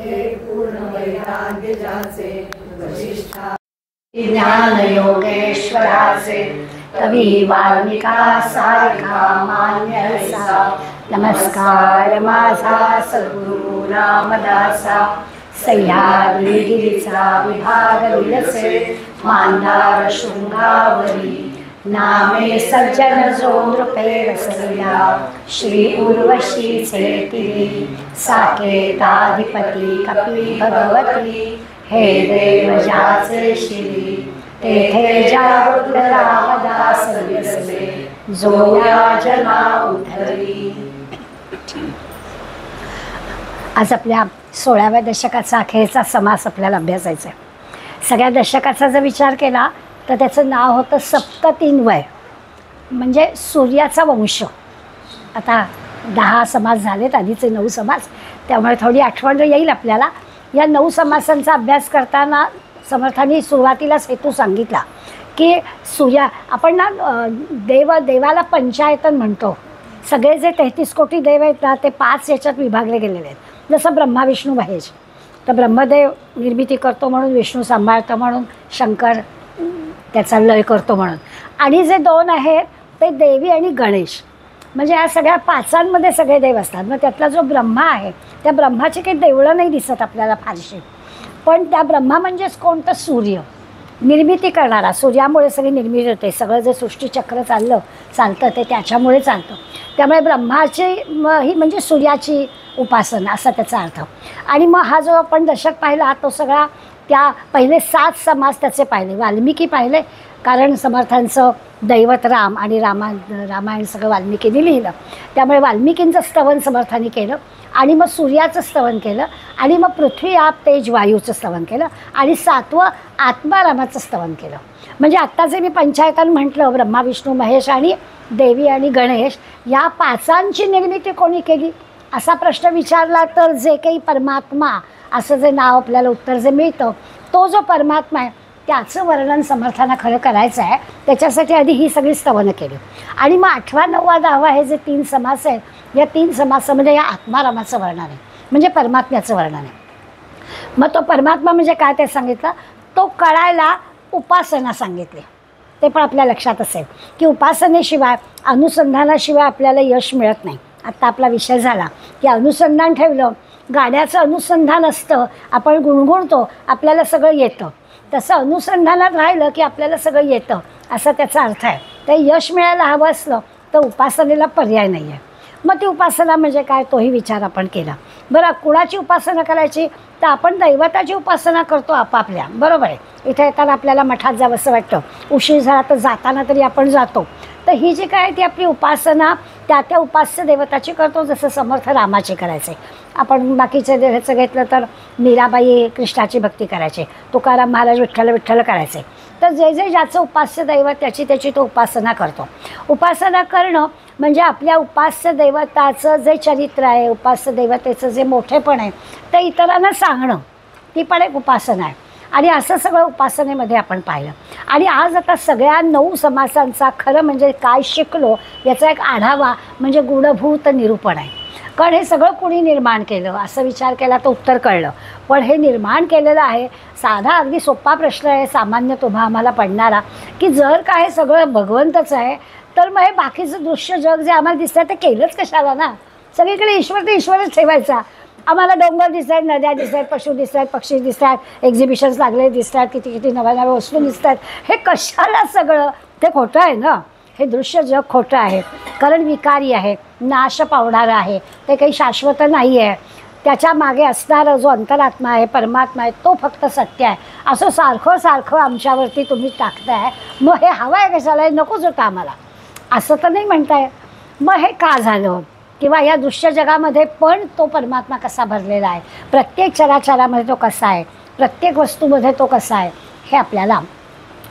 पूर्ण वैराग्य जाचे वशिष्ठा ज्ञान योगेश्वराचे कवी वाल्मिका सारखा मान्यसा नमस्कार माझा सद्गुरु रामदासा सह्याद्रीगिरीचा विभाग विलसे मांदार शृंगावरी नामे सज्जन जो नृपे रसल्या श्री उर्वशीचे तिरी साकेताधिपती कपी भगवती हे देव जाचे श्री तेथे जागृत रामदास विलसले जो या जना उद्धरी. आज आपल्या 16व्या दशकाचा अखेरचा समास आपल्याला अभ्यासायचा आहे. सगळ्या दशकाचा जर विचार केला तर त्याचं नाव होतं सप्ततीन्वय, म्हणजे सूर्याचा वंश. आता 10 समास झालेत, आधीचे 9 समास, त्यामुळे थोडी आठवण येईल आपल्याला. या 9 समासांचा अभ्यास करताना समर्थांनी सुरुवातीलाच हेतू सांगितला की आपण ना देवाला पंचायतन म्हणतो. सगळे जे 33 कोटी देव आहेत ना ते 5 याच्यात विभागले गेलेले आहेत. जसं ब्रह्मा विष्णू महेश, तर ब्रह्मदेव निर्मिती करतो म्हणून, विष्णू सांभाळतो म्हणून, शंकर त्याचा लय करतो म्हणून, आणि जे 2 आहेत ते देवी आणि गणेश. म्हणजे या सगळ्या 5ांमध्ये सगळे देव असतात. मग त्यातला जो ब्रह्मा आहे त्या ब्रह्माची काही देवळं नाही दिसत आपल्याला फारशी, पण त्या ब्रह्मा म्हणजेच कोणतं? सूर्य, निर्मिती करणारा. सूर्यामुळे सगळी निर्मिती होते. सगळं जे सृष्टीचक्र चालतं ते त्याच्यामुळे चालतं. त्यामुळे ब्रह्माची ही म्हणजे सूर्याची उपासना असा त्याचा अर्थ. आणि मग हा जो आपण दशक पाहिला तो सगळा त्या पहिले 7 समास त्याचे पाहिले. वाल्मिकी पाहिले, कारण समर्थांचं दैवत राम आणि रामायण सगळं वाल्मिकीने लिहिलं, त्यामुळे वाल्मिकींचं स्तवन समर्थांनी केलं. आणि मग सूर्याचं स्तवन केलं, आणि मग पृथ्वी आप तेज वायूचं स्तवन केलं, आणि 7वं आत्मारामाचं स्तवन केलं. म्हणजे आत्ता जे मी पंचायतन म्हटलं, ब्रह्मा विष्णू महेश आणि देवी आणि गणेश, या 5ांची निर्मिती कोणी केली असा प्रश्न विचारला तर जे काही परमात्मा असं जे नाव आपल्याला उत्तर जे मिळतं, तो जो परमात्मा आहे त्याचं वर्णन समर्थांना खरं करायचं आहे. त्याच्यासाठी आधी ही सगळी स्तवनं केली. आणि मग 8वा 9वा 10वा हे जे 3 समास आहेत, या 3 समासामध्ये या आत्मारामाचं वर्णन आहे, म्हणजे परमात्म्याचं वर्णन आहे. मग तो परमात्मा म्हणजे काय ते सांगितलं. तो कळायला उपासना सांगितली. ते पण आपल्या लक्षात असेल की उपासनेशिवाय, अनुसंधानाशिवाय आपल्याला यश मिळत नाही. आत्ता आपला विषय झाला की अनुसंधान ठेवलं, गाण्याचं अनुसंधान असतं, आपण गुणगुणतो, आपल्याला सगळं येतं. तसं अनुसंधानात राहिलं की आपल्याला सगळं येतं असा त्याचा अर्थ आहे. तर यश मिळायला हवं असलं तर उपासनेला पर्याय नाही आहे. मग ती उपासना म्हणजे काय तोही विचार आपण केला. बरं, कुणाची उपासना करायची तर आपण दैवताची उपासना करतो आपापल्या, बरोबर आहे. इथे येताना आपल्याला मठात जावं असं वाटतं, उशीर झाला तर जाताना तरी आपण जातो. तर ही जी काय ती आपली उपासना त्या उपास्य देवताची करतो. जसं समर्थ रामाची करायचे, आपण बाकीचे देवाचं घेतलं तर मीराबाई कृष्णाची भक्ती करायचे, तुकाराम महाराज विठ्ठल विठ्ठल करायचे. तर जे ज्याचं उपास्य दैवत त्याची तो उपासना करतो. उपासना करणं म्हणजे आपल्या उपास्य दैवताचं जे चरित्र आहे, उपास्य दैवतेचं जे मोठेपण आहे ते इतरांना सांगणं, ती पण एक उपासना आहे. आणि असं सगळं उपासनेमध्ये आपण पाहिलं. आणि आज आता सगळ्या 9 समासांचा खरं म्हणजे काय शिकलो याचा एक आढावा म्हणजे गुणभूत निरूपण आहे. कारण हे सगळं कुणी निर्माण केलं असं विचार केला तर उत्तर कळलं. पण हे निर्माण केलेलं आहे, साधा अगदी सोपा प्रश्न आहे, सामान्य तुम्हा आम्हाला पडणारा, की जर का हे सगळं भगवंतच आहे तर मग हे बाकीचं दृश्य जग जे आम्हाला दिसतं ते केलंच कशाला ना. सगळीकडे ईश्वर ते ईश्वरच ठेवायचा. आम्हाला डोंगर दिसत आहेत, नद्या दिसत आहेत, पशु दिसत आहेत, पक्षी दिसत आहेत, एक्झिबिशन्स लागले दिसत आहेत, किती नव्या नव्या वस्तू दिसत आहेत. हे कशाला सगळं? ते खोटं आहे ना. हे दृश्य जग खोटं आहे, कारण विकारी आहे, नाश पावणारं आहे, ते काही शाश्वत नाही आहे. त्याच्या मागे असणारा जो अंतरात्मा आहे, परमात्मा आहे, तो फक्त सत्य आहे. असं सारखं आमच्यावरती तुम्ही टाकताय, मग हे हवं आहे कशाला? हे नकोच होतं आम्हाला, असं तर नाही म्हणताय. मग हे का झालं? किंवा या दृश्य जगामध्ये पण तो परमात्मा कसा भरलेला आहे, प्रत्येक चराचरामध्ये तो कसा आहे, प्रत्येक वस्तूमध्ये तो कसा आहे, हे आपल्याला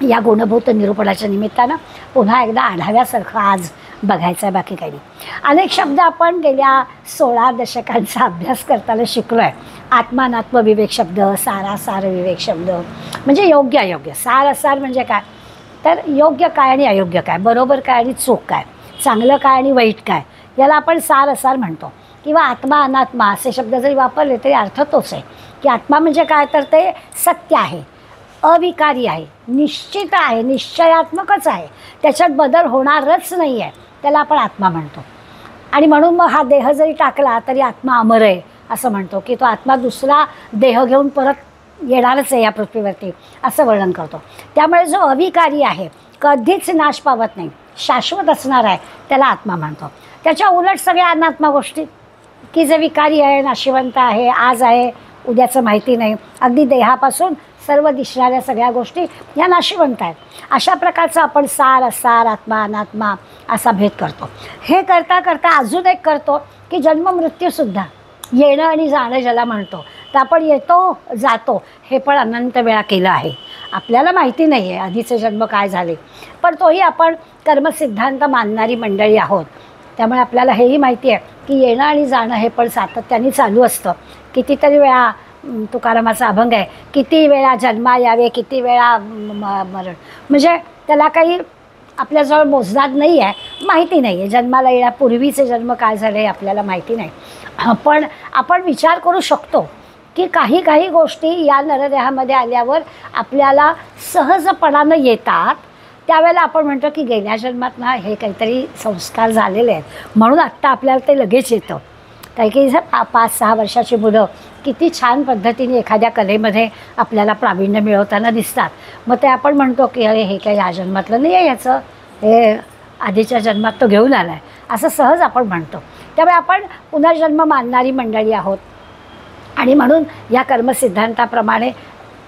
या गुणभूत निरूपणाच्या निमित्तानं पुन्हा एकदा आढाव्यासारखं आज बघायचं आहे, बाकी काही नाही. अनेक शब्द आपण गेल्या 16 दशकांचा अभ्यास करताना शिकलो आहे. आत्मानात्म विवेक शब्द, सारासार विवेक शब्द, म्हणजे योग्य अयोग्य. सारासार म्हणजे काय तर योग्य काय आणि अयोग्य काय, बरोबर काय आणि चूक काय, चांगलं काय आणि वाईट काय, याला आपण सार असार म्हणतो. किंवा आत्मा अनात्मा असे शब्द जरी वापरले तरी अर्थ तोच आहे. की आत्मा म्हणजे काय, तर ते सत्य आहे, अविकारी आहे, निश्चित आहे, निश्चयात्मकच आहे, त्याच्यात बदल होणारच नाही आहे, त्याला आपण आत्मा म्हणतो. आणि म्हणून मग हा देह जरी टाकला तरी आत्मा अमर आहे असं म्हणतो, की तो आत्मा दुसरा देह घेऊन परत येणारच आहे या पृथ्वीवरती, असं वर्णन करतो. त्यामुळे जो अविकारी आहे, कधीच नाश पावत नाही, शाश्वत असणार आहे, त्याला आत्मा म्हणतो. त्याच्या उलट सगळ्या अनात्मा गोष्टी, की जे विकारी आहे, नाशिवंत आहे, आज आहे उद्याचं माहिती नाही, अगदी देहापासून सर्व दिसणाऱ्या सगळ्या गोष्टी या नाशिवंत आहेत. अशा प्रकारचं आपण सार असार, आत्मा अनात्मा असा भेद करतो. हे करता करता अजून एक करतो की जन्ममृत्यूसुद्धा, येणं आणि जाणं ज्याला म्हणतो, तर आपण येतो जातो हे पण अनंत वेळा केलं आहे. आपल्याला माहिती नाही आहे आधीचे जन्म काय झाले, पण तोही आपण कर्मसिद्धांत मानणारी मंडळी आहोत. त्यामुळे आपल्याला हेही माहिती आहे की येणं आणि जाणं हे पण सातत्याने चालू असतं. कितीतरी वेळा तुकारामाचा अभंग आहे, किती वेळा जन्मा यावे, किती वेळा मरण. म्हणजे त्याला काही आपल्याजवळ मोजदाद नाही आहे, माहिती नाही आहे. जन्माला येण्यापूर्वीचे जन्म काय झाले आपल्याला माहिती नाही. पण आपण विचार करू शकतो की काही काही गोष्टी या नरदेहामध्ये आल्यावर आपल्याला सहजपणानं येतात. त्यावेळेला आपण म्हणतो की गेल्या जन्मात ना हे काहीतरी संस्कार झालेले आहेत, म्हणून आत्ता आपल्याला ते लगेच येतं. काही काही 5-6 वर्षाची मुलं किती छान पद्धतीने एखाद्या कलेमध्ये आपल्याला प्रावीण्य मिळवताना दिसतात. मग ते आपण म्हणतो की अरे हे काही या जन्मातलं नाही आहे, याचं हे आधीच्या जन्मात तो घेऊन आला आहे, असं सहज आपण म्हणतो. त्यामुळे आपण पुनर्जन्म मानणारी मंडळी आहोत आणि म्हणून या कर्मसिद्धांताप्रमाणे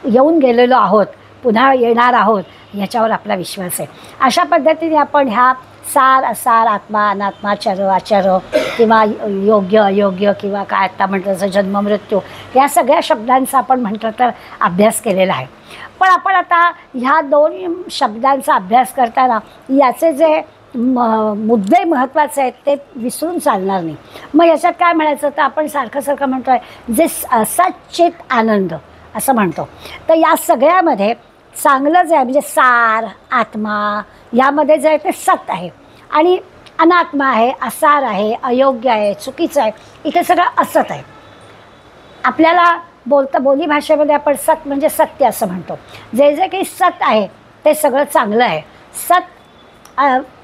येऊन गेलेलो आहोत, पुन्हा येणार आहोत, याच्यावर आपला विश्वास आहे. अशा पद्धतीने आपण ह्या सार असार, आत्मा अनात्मा, चर आचर किंवा योग्य अयोग्य किंवा काय आत्ता म्हटलं जसं जन्म मृत्यू, या सगळ्या शब्दांचा आपण म्हटलं तर अभ्यास केलेला आहे. पण आपण आता ह्या 2 शब्दांचा अभ्यास करताना याचे जे मुद्दे महत्त्वाचे आहेत ते विसरून चालणार नाही. मग याच्यात काय म्हणायचं, तर आपण सारखं म्हणतो आहे जे सच्चित आनंद असं म्हणतो. तर या सगळ्यामध्ये चांगलं जे आहे म्हणजे सार आत्मा, यामध्ये जे आहे ते सत आहे, आणि अनात्मा आहे, असार आहे, अयोग्य आहे, चुकीचं आहे, इथे सगळं असत आहे. आपल्याला बोली भाषेमध्ये आपण सत म्हणजे सत्य असं म्हणतो. जे जे काही सत आहे ते सगळं चांगलं आहे. सत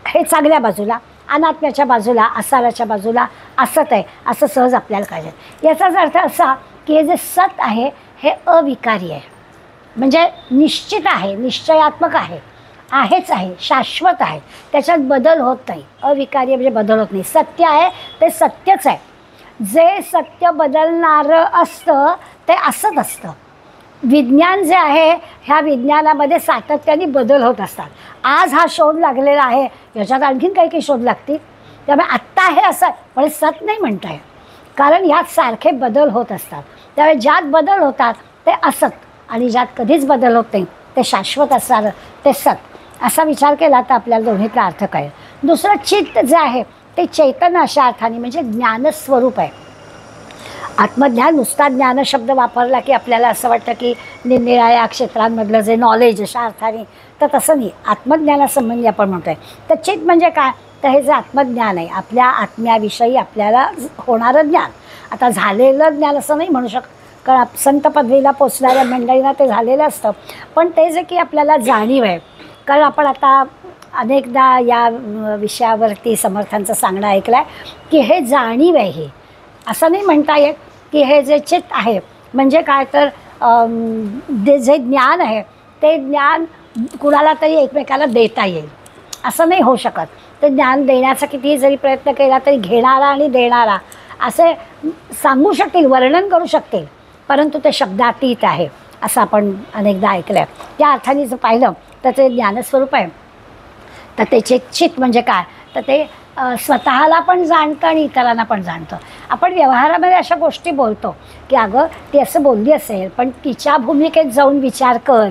हे चांगल्या बाजूला, अनात्म्याच्या बाजूला, असाराच्या बाजूला असत आहे असं सहज आपल्याला कळेल. याचाच अर्थ असा की हे जे सत आहे हे अविकारी आहे, म्हणजे निश्चित आहे, निश्चयात्मक आहे, आहेच आहे, शाश्वत आहे, त्याच्यात बदल होत नाही. अविकारी म्हणजे बदल होत नाही. सत्य आहे ते सत्यच आहे. जे सत्य बदलणारं असतं ते असत असतं. विज्ञान जे आहे ह्या विज्ञानामध्ये सातत्याने बदल होत असतात. आज हा शोध लागलेला आहे, याच्यात आणखीन काही काही शोध लागतील. त्यामुळे आत्ता हे असं पण सत नाही म्हणता येत, कारण ह्यात सारखे बदल होत असतात. त्यामुळे ज्यात बदल होतात ते असत, आणि ज्यात कधीच बदल होत नाही ते शाश्वत असणारं ते सत. असा विचार केला तर आपल्याला दोन्हीतला अर्थ कळेल. दुसरं चित्त जे आहे ते चैतन्य अशा अर्थाने म्हणजे ज्ञानस्वरूप आहे. आत्मज्ञान नुसता ज्ञान शब्द वापरला की आपल्याला असं वाटतं की निरनिराळ्या क्षेत्रांमधलं जे नॉलेज अशा अर्थाने, तर तसं नाही. आत्मज्ञानासंबंधी आपण म्हणतो आहे. तर चित्त म्हणजे काय, तर हे जे आत्मज्ञान आहे, आपल्या आत्म्याविषयी आपल्याला होणारं ज्ञान. आता झालेलं ज्ञान असं नाही म्हणू शकत, कारण संत पदवीला पोचणाऱ्या मंडळींना ते झालेलं असतं. पण ते जे की आपल्याला जाणीव आहे, कारण आपण आता अनेकदा या विषयावरती समर्थांचं सांगणं ऐकलं आहे की हे जाणीव आहे. हे असं नाही म्हणता येत की हे जे चित्त आहे म्हणजे काय, तर जे ज्ञान आहे ते ज्ञान कुणाला तरी एकमेकाला देता येईल असं नाही होऊ शकत. ते ज्ञान देण्याचा कितीही जरी प्रयत्न केला तरी घेणारा आणि देणारा असे सांगू शकतील, वर्णन करू शकतील, परंतु ते शब्दातीत आहे असं आपण अनेकदा ऐकलं आहे. त्या अर्थाने जर पाहिलं तर ते ज्ञानस्वरूप आहे. तर त्याचे चित्त म्हणजे काय, तर ते स्वतःला पण जाणतं आणि इतरांना पण जाणतं. आपण व्यवहारामध्ये अशा गोष्टी बोलतो की अगं ती असं बोलली असेल, पण तिच्या भूमिकेत जाऊन विचार कर.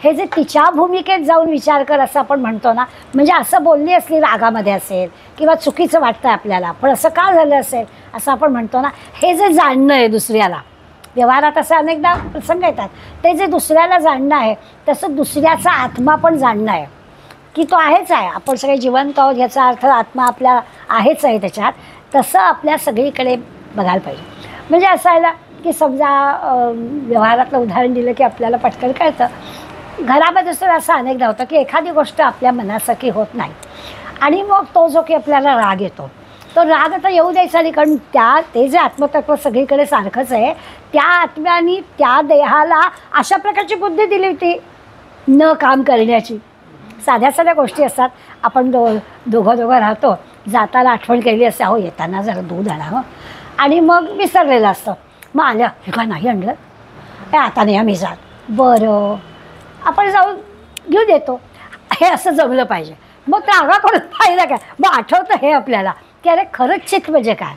हे जे तिच्या भूमिकेत जाऊन विचार कर असं आपण म्हणतो ना, म्हणजे असं बोलली असली रागामध्ये असेल किंवा चुकीचं वाटतं आपल्याला, पण असं का झालं असेल असं आपण म्हणतो ना. हे जे जाणणं आहे दुसऱ्याला, व्यवहारात असं अनेकदा प्रसंग येतात, ते जे दुसऱ्याला जाणणं आहे तसं दुसऱ्याचा आत्मा पण जाणणं आहे की तो आहेच आहे. आपण सगळे जिवंत आहोत याचा अर्थ आत्मा आपल्या आहेच आहे त्याच्यात. तसं आपल्या सगळीकडे बघायला पाहिजे. म्हणजे असं आहे ना की समजा व्यवहारातलं उदाहरण दिलं की आपल्याला पटकन कळतं. घरामध्ये सुद्धा असं अनेकदा होतं की एखादी गोष्ट आपल्या मनासारखी होत नाही आणि मग तो जो की आपल्याला राग येतो, तो राग आता येऊ द्यायचा नाही, कारण ते जे आत्मतत्व सगळीकडे सारखंच आहे, त्या आत्म्याने त्या देहाला अशा प्रकारची बुद्धी दिली होती न काम करण्याची. साध्या साध्या गोष्टी असतात, आपण दोघं राहतो, जाताना आठवण केली असते, अहो येताना जरा दूध आणा हं, आणि मग विसरलेलं असतं. मग आल्या, हे काय नाही आणलं, हे आता नाही आम्ही जात, बरं आपण जाऊन घेऊन येतो. हे असं जमलं पाहिजे. मग ते आगा करून पाहिलं काय, मग आठवतं हे आपल्याला की अरे खरंच चित म्हणजे काय.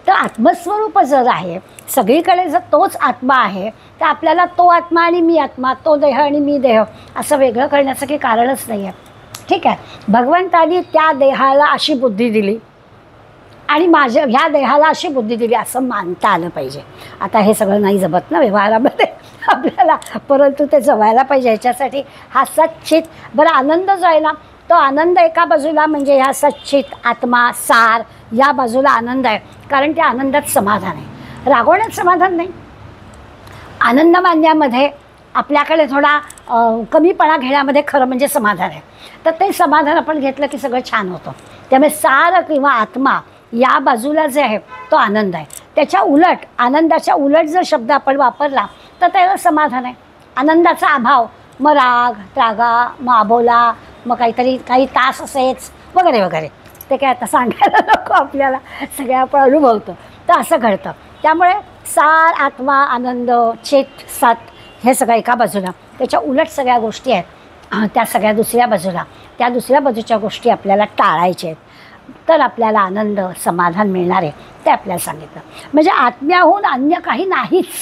तर आत्मस्वरूप जर आहे, सगळीकडे जर तोच आत्मा आहे, तर आपल्याला तो आत्मा आणि मी आत्मा, तो देह आणि मी देह असं वेगळं करण्याचं काही कारणच नाही आहे. ठीक आहे, भगवंतानी त्या देहाला अशी बुद्धी दिली आणि माझ्या ह्या देहाला अशी बुद्धी दिली असं मानता आलं पाहिजे. आता हे सगळं नाही जमत ना व्यवहारामध्ये आपल्याला, परंतु ते जमायला पाहिजे. ह्याच्यासाठी हा सच्चित बरं आनंद जो आहे ना, तो आनंद एका बाजूला म्हणजे ह्या सच्चित आत्मा सार या बाजूला आनंद आहे, कारण त्या आनंदात समाधान आहे. रागवण्यात समाधान नाही, आनंद मानण्यामध्ये आपल्याकडे थोडा कमीपणा घेण्यामध्ये खरं म्हणजे समाधान आहे. तर ते समाधान आपण घेतलं की सगळं छान होतं. त्यामुळे सार किंवा आत्मा या बाजूला जे आहे तो आनंद आहे. त्याच्या उलट, आनंदाच्या उलट जर शब्द आपण वापरला तर त्याला समाधान आहे. आनंदाचा अभाव, मग राग, त्रागा, मग आबोला, मग काही तास असेच वगैरे वगैरे. ते काय आता सांगायला नको आपल्याला, सगळं आपण अनुभवतो. तर असं घडतं. त्यामुळे सार, आत्मा, आनंद, चित, सत हे सगळं एका बाजूला, त्याच्या उलट सगळ्या गोष्टी आहेत त्या सगळ्या दुसऱ्या बाजूला. त्या दुसऱ्या बाजूच्या गोष्टी आपल्याला टाळायच्या आहेत, तर आपल्याला आनंद समाधान मिळणार आहे, ते आपल्याला सांगितलं. म्हणजे आत्म्याहून अन्य काही नाहीच.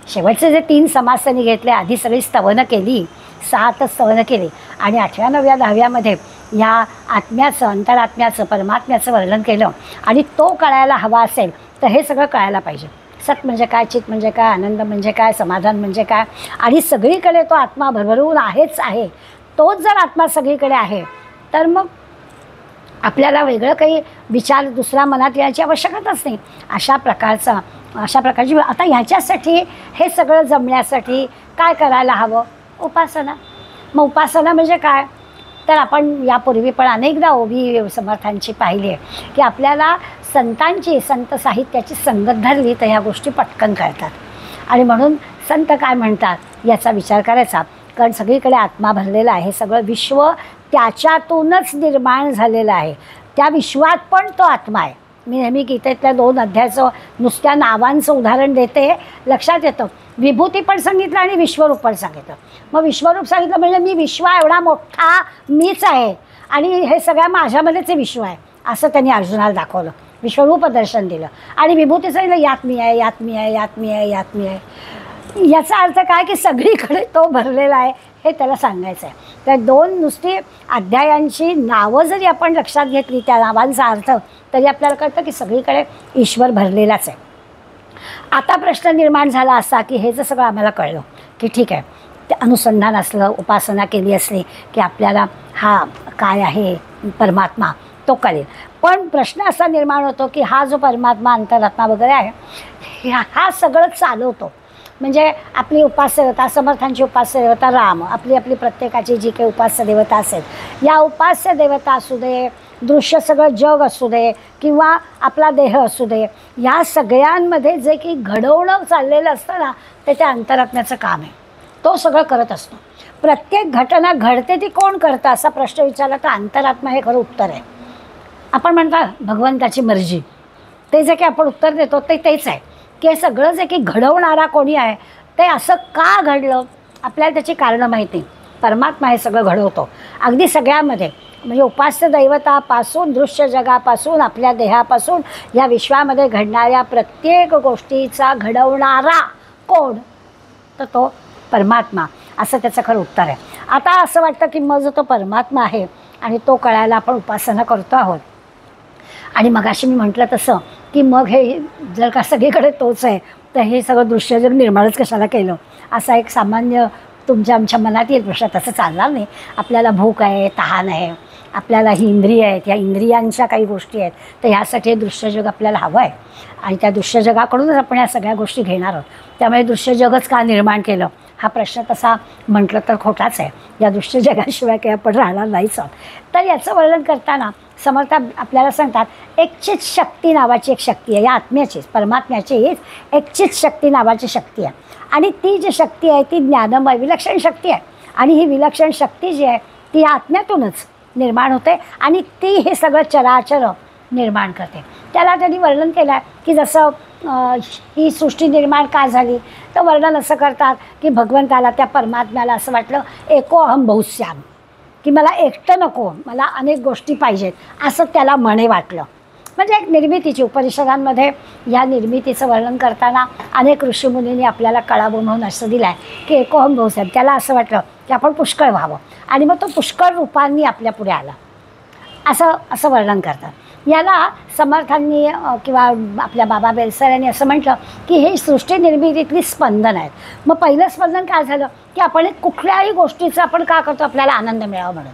शेवटचे जे 3 समास त्यांनी घेतले, आधी सगळी स्तवनं केली, 7 स्तवनं केली, आणि 8व्या 9व्या 10व्यामध्ये ह्या आत्म्याचं, अंतरात्म्याचं, परमात्म्याचं वर्णन केलं. आणि तो कळायला हवा असेल तर हे सगळं कळायला पाहिजे. सत म्हणजे काय, चित म्हणजे काय, आनंद म्हणजे काय, समाधान म्हणजे काय, आणि सगळीकडे तो आत्मा भरभरून आहेच आहे. तोच जर आत्मा सगळीकडे आहे तर मग आपल्याला वेगळं काही विचार दुसऱ्या मनात यायची आवश्यकताच नाही. अशा प्रकारची आता ह्याच्यासाठी हे सगळं जमण्यासाठी काय करायला हवं? उपासना. मग उपासना म्हणजे काय, तर आपण यापूर्वी पण अनेकदा ओवी समर्थांची पाहिली आहे की आपल्याला संतांची, संत साहित्याची संगत धरली तर ह्या गोष्टी पटकन कळतात. आणि म्हणून संत काय म्हणतात याचा विचार करायचा, कारण सगळीकडे आत्मा भरलेला आहे. सगळं विश्व त्याच्यातूनच निर्माण झालेलं आहे. त्या विश्वात पण तो आत्मा आहे. मी नेहमी गीतेतल्या 2 अध्यायाचं नुसत्या नावांचं उदाहरण देते, लक्षात येतं. विभूती पण सांगितलं आणि विश्वरूप पण सांगितलं. मग विश्वरूप सांगितलं म्हणजे मी विश्व एवढा मोठा मीच आहे आणि हे सगळ्या माझ्यामध्येच विश्व आहे असं त्यांनी अर्जुनाला दाखवलं, विश्वरूप दर्शन दिलं. आणि विभूती सांगितलं यात मी आहे, यात मी आहे, यात मी आहे, यात मी आहे. याचा अर्थ काय की सगळीकडे तो भरलेला आहे हे त्याला सांगायचं आहे. तर 2 नुसती अध्यायांची नावं जरी आपण लक्षात घेतली, त्या नावांचा अर्थ, तरी आपल्याला कळतं की सगळीकडे ईश्वर भरलेलाच आहे. आता प्रश्न निर्माण झाला असा की हे जर सगळं आम्हाला कळलं की ठीक आहे, ते अनुसंधान असलं, उपासना केली असली की आपल्याला हा काय आहे परमात्मा तो कळेल. पण प्रश्न असा निर्माण होतो की हा जो परमात्मा, अंतरात्मा वगैरे आहे, हा सगळं चालवतो. म्हणजे आपली उपास्य देवता, समर्थांची उपास्य देवता राम, आपली प्रत्येकाची जी काही उपास्य देवता असेल, या उपास्य देवता असू दे, दृश्य सगळं जग असू दे, किंवा आपला देह असू दे, या सगळ्यांमध्ये जे की घडवणं चाललेलं असतं ना, ते त्या अंतरात्म्याचं काम आहे. तो सगळं करत असतो. प्रत्येक घटना घडते ती कोण करतं असा प्रश्न विचारला तर अंतरात्मा हे खरं उत्तर आहे. आपण म्हणता भगवंताची मर्जी, ते जे काही आपण उत्तर देतो ते तेच आहे की हे सगळं जे काही घडवणारा कोणी आहे, ते असं का घडलं आपल्याला त्याची कारणं माहिती. परमात्मा हे सगळं घडवतो अगदी सगळ्यामध्ये. म्हणजे उपास्य दैवतापासून, दृश्य जगापासून, आपल्या देहापासून, या विश्वामध्ये घडणाऱ्या प्रत्येक गोष्टीचा घडवणारा कोण, तर तो परमात्मा, असं त्याचं खरं उत्तर आहे. आता असं वाटतं की मग जो तो परमात्मा आहे आणि तो कळायला आपण उपासना करतो आहोत. आणि मगाशी मी म्हटलं तसं की मग हे जर का सगळीकडे तोच आहे तर हे सगळं दृश्य जग निर्माणच कशाला केलं, असा एक सामान्य आमच्या मनात येईल प्रश्न. तसं चालणार नाही. आपल्याला भूक आहे, तहान आहे, आपल्याला ही इंद्रिय आहेत, ह्या इंद्रियांच्या काही गोष्टी आहेत, तर ह्यासाठी हे दृश्य जग आपल्याला हवं आहे आणि त्या दृश्य जगाकडूनच आपण या सगळ्या गोष्टी घेणार आहोत. त्यामुळे दृश्य जगच का निर्माण केलं हा प्रश्न तसा म्हटलं तर खोटाच आहे. या दृश्य जगाशिवाय काही आपण राहणार नाहीच आहोत. तर याचं वर्णन करताना समर्थ आपल्याला सांगतात एकचित शक्ती नावाची एक शक्ती आहे. या आत्म्याचीच, परमात्म्याची हीच एकचित शक्ती नावाची शक्ती आहे आणि ती जी शक्ती आहे ती ज्ञानमय विलक्षण शक्ती आहे आणि ही विलक्षण शक्ती जी आहे ती या आत्म्यातूनच निर्माण होते आणि ती हे सगळं चराचर निर्माण करते. त्याला त्यांनी वर्णन केलं आहे की जसं ही सृष्टी निर्माण का झाली तर वर्णन असं करतात की भगवंताला, त्या परमात्म्याला असं वाटलं एको अहम बहुश्याम, की मला एकटं नको, मला अनेक गोष्टी पाहिजेत असं त्याला म्हणे वाटलं. म्हणजे एक निर्मितीची, उपनिषदांमध्ये या निर्मितीचं वर्णन करताना अनेक ऋषीमुनींनी आपल्याला कळावं म्हणून असं दिलं आहे की एकोहम बहुश्याम. त्याला असं वाटलं की आपण पुष्कळ व्हावं आणि मग तो पुष्कळ रूपांनी आपल्या पुढे आला असं वर्णन करतात. याला समर्थांनी किंवा आपल्या बाबा बेलसर यांनी असं म्हटलं की हे सृष्टी निर्मितीतली स्पंदन आहेत. मग पहिलं स्पंदन काय झालं की आपण कुठल्याही गोष्टीचा आपण का करतो, आपल्याला आनंद मिळावा म्हणून.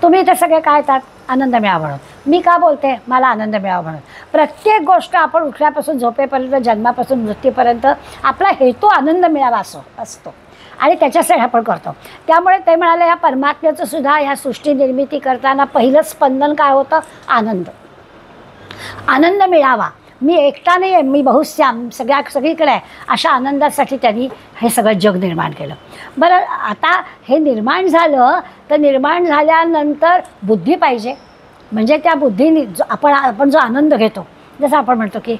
तुम्ही इथे सगळे काय येतात, आनंद मिळावा म्हणून. मी का बोलते, मला आनंद मिळावा म्हणून. प्रत्येक गोष्ट आपण उठल्यापासून झोपेपर्यंत, जन्मापासून मृत्यूपर्यंत आपला हेतू आनंद मिळावा असतो आणि त्याच्यासाठी आपण करतो. त्यामुळे ते म्हणाले या परमात्म्याचं सुद्धा ह्या सृष्टी निर्मिती करताना पहिलं स्पंदन काय होतं, आनंद मिळावा. मी एकटा नाही आहे, मी बहुश्याम, सगळीकडे आहे, अशा आनंदासाठी त्यांनी हे सगळं जग निर्माण केलं. बरं, आता हे निर्माण झालं तर निर्माण झाल्यानंतर बुद्धी पाहिजे. म्हणजे त्या बुद्धीने आपण जो आनंद घेतो, जसं आपण म्हणतो की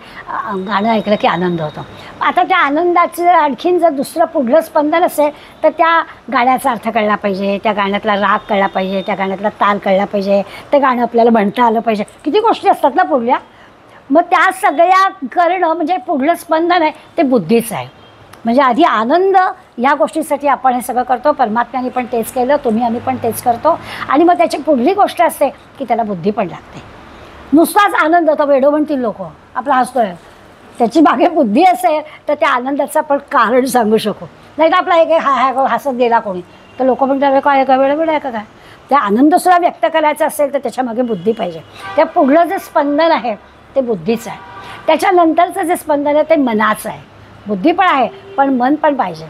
गाणं ऐकलं की आनंद होतो. आता त्या आनंदाचं आणखीन जर दुसरं पुढलं स्पंदन असेल तर त्या गाण्याचा अर्थ कळला पाहिजे, त्या गाण्यातला राग कळला पाहिजे, त्या गाण्यातला ताल कळला पाहिजे, ते गाणं आपल्याला म्हणता आलं पाहिजे. किती गोष्टी असतात ना पुढल्या. मग त्या सगळ्या करणं म्हणजे पुढलं स्पंदन आहे ते बुद्धीचं आहे. म्हणजे आधी आनंद या गोष्टीसाठी आपण हे सगळं करतो. परमात्म्याने पण तेच केलं, तुम्ही आम्ही पण तेच करतो आणि मग त्याची पुढली गोष्ट असते की त्याला बुद्धी पण लागते. नुसताच आनंद होतो, वेडो म्हणतील लोक, आपला हसतोय, त्याची मागे बुद्धी असेल तर त्या आनंदाचं आपण कारण सांगू शकू. नाही तर आपला एक हसत गेला कोणी तर लोक म्हणतात काय वेळ आहे का काय. त्या आनंदसुद्धा व्यक्त करायचा असेल तर त्याच्यामागे बुद्धी पाहिजे. त्या पुढलं जे स्पंदन आहे ते बुद्धीचं आहे. त्याच्यानंतरचं जे स्पंदन आहे ते मनाचं आहे. बुद्धी पण आहे पण मन पण पाहिजे.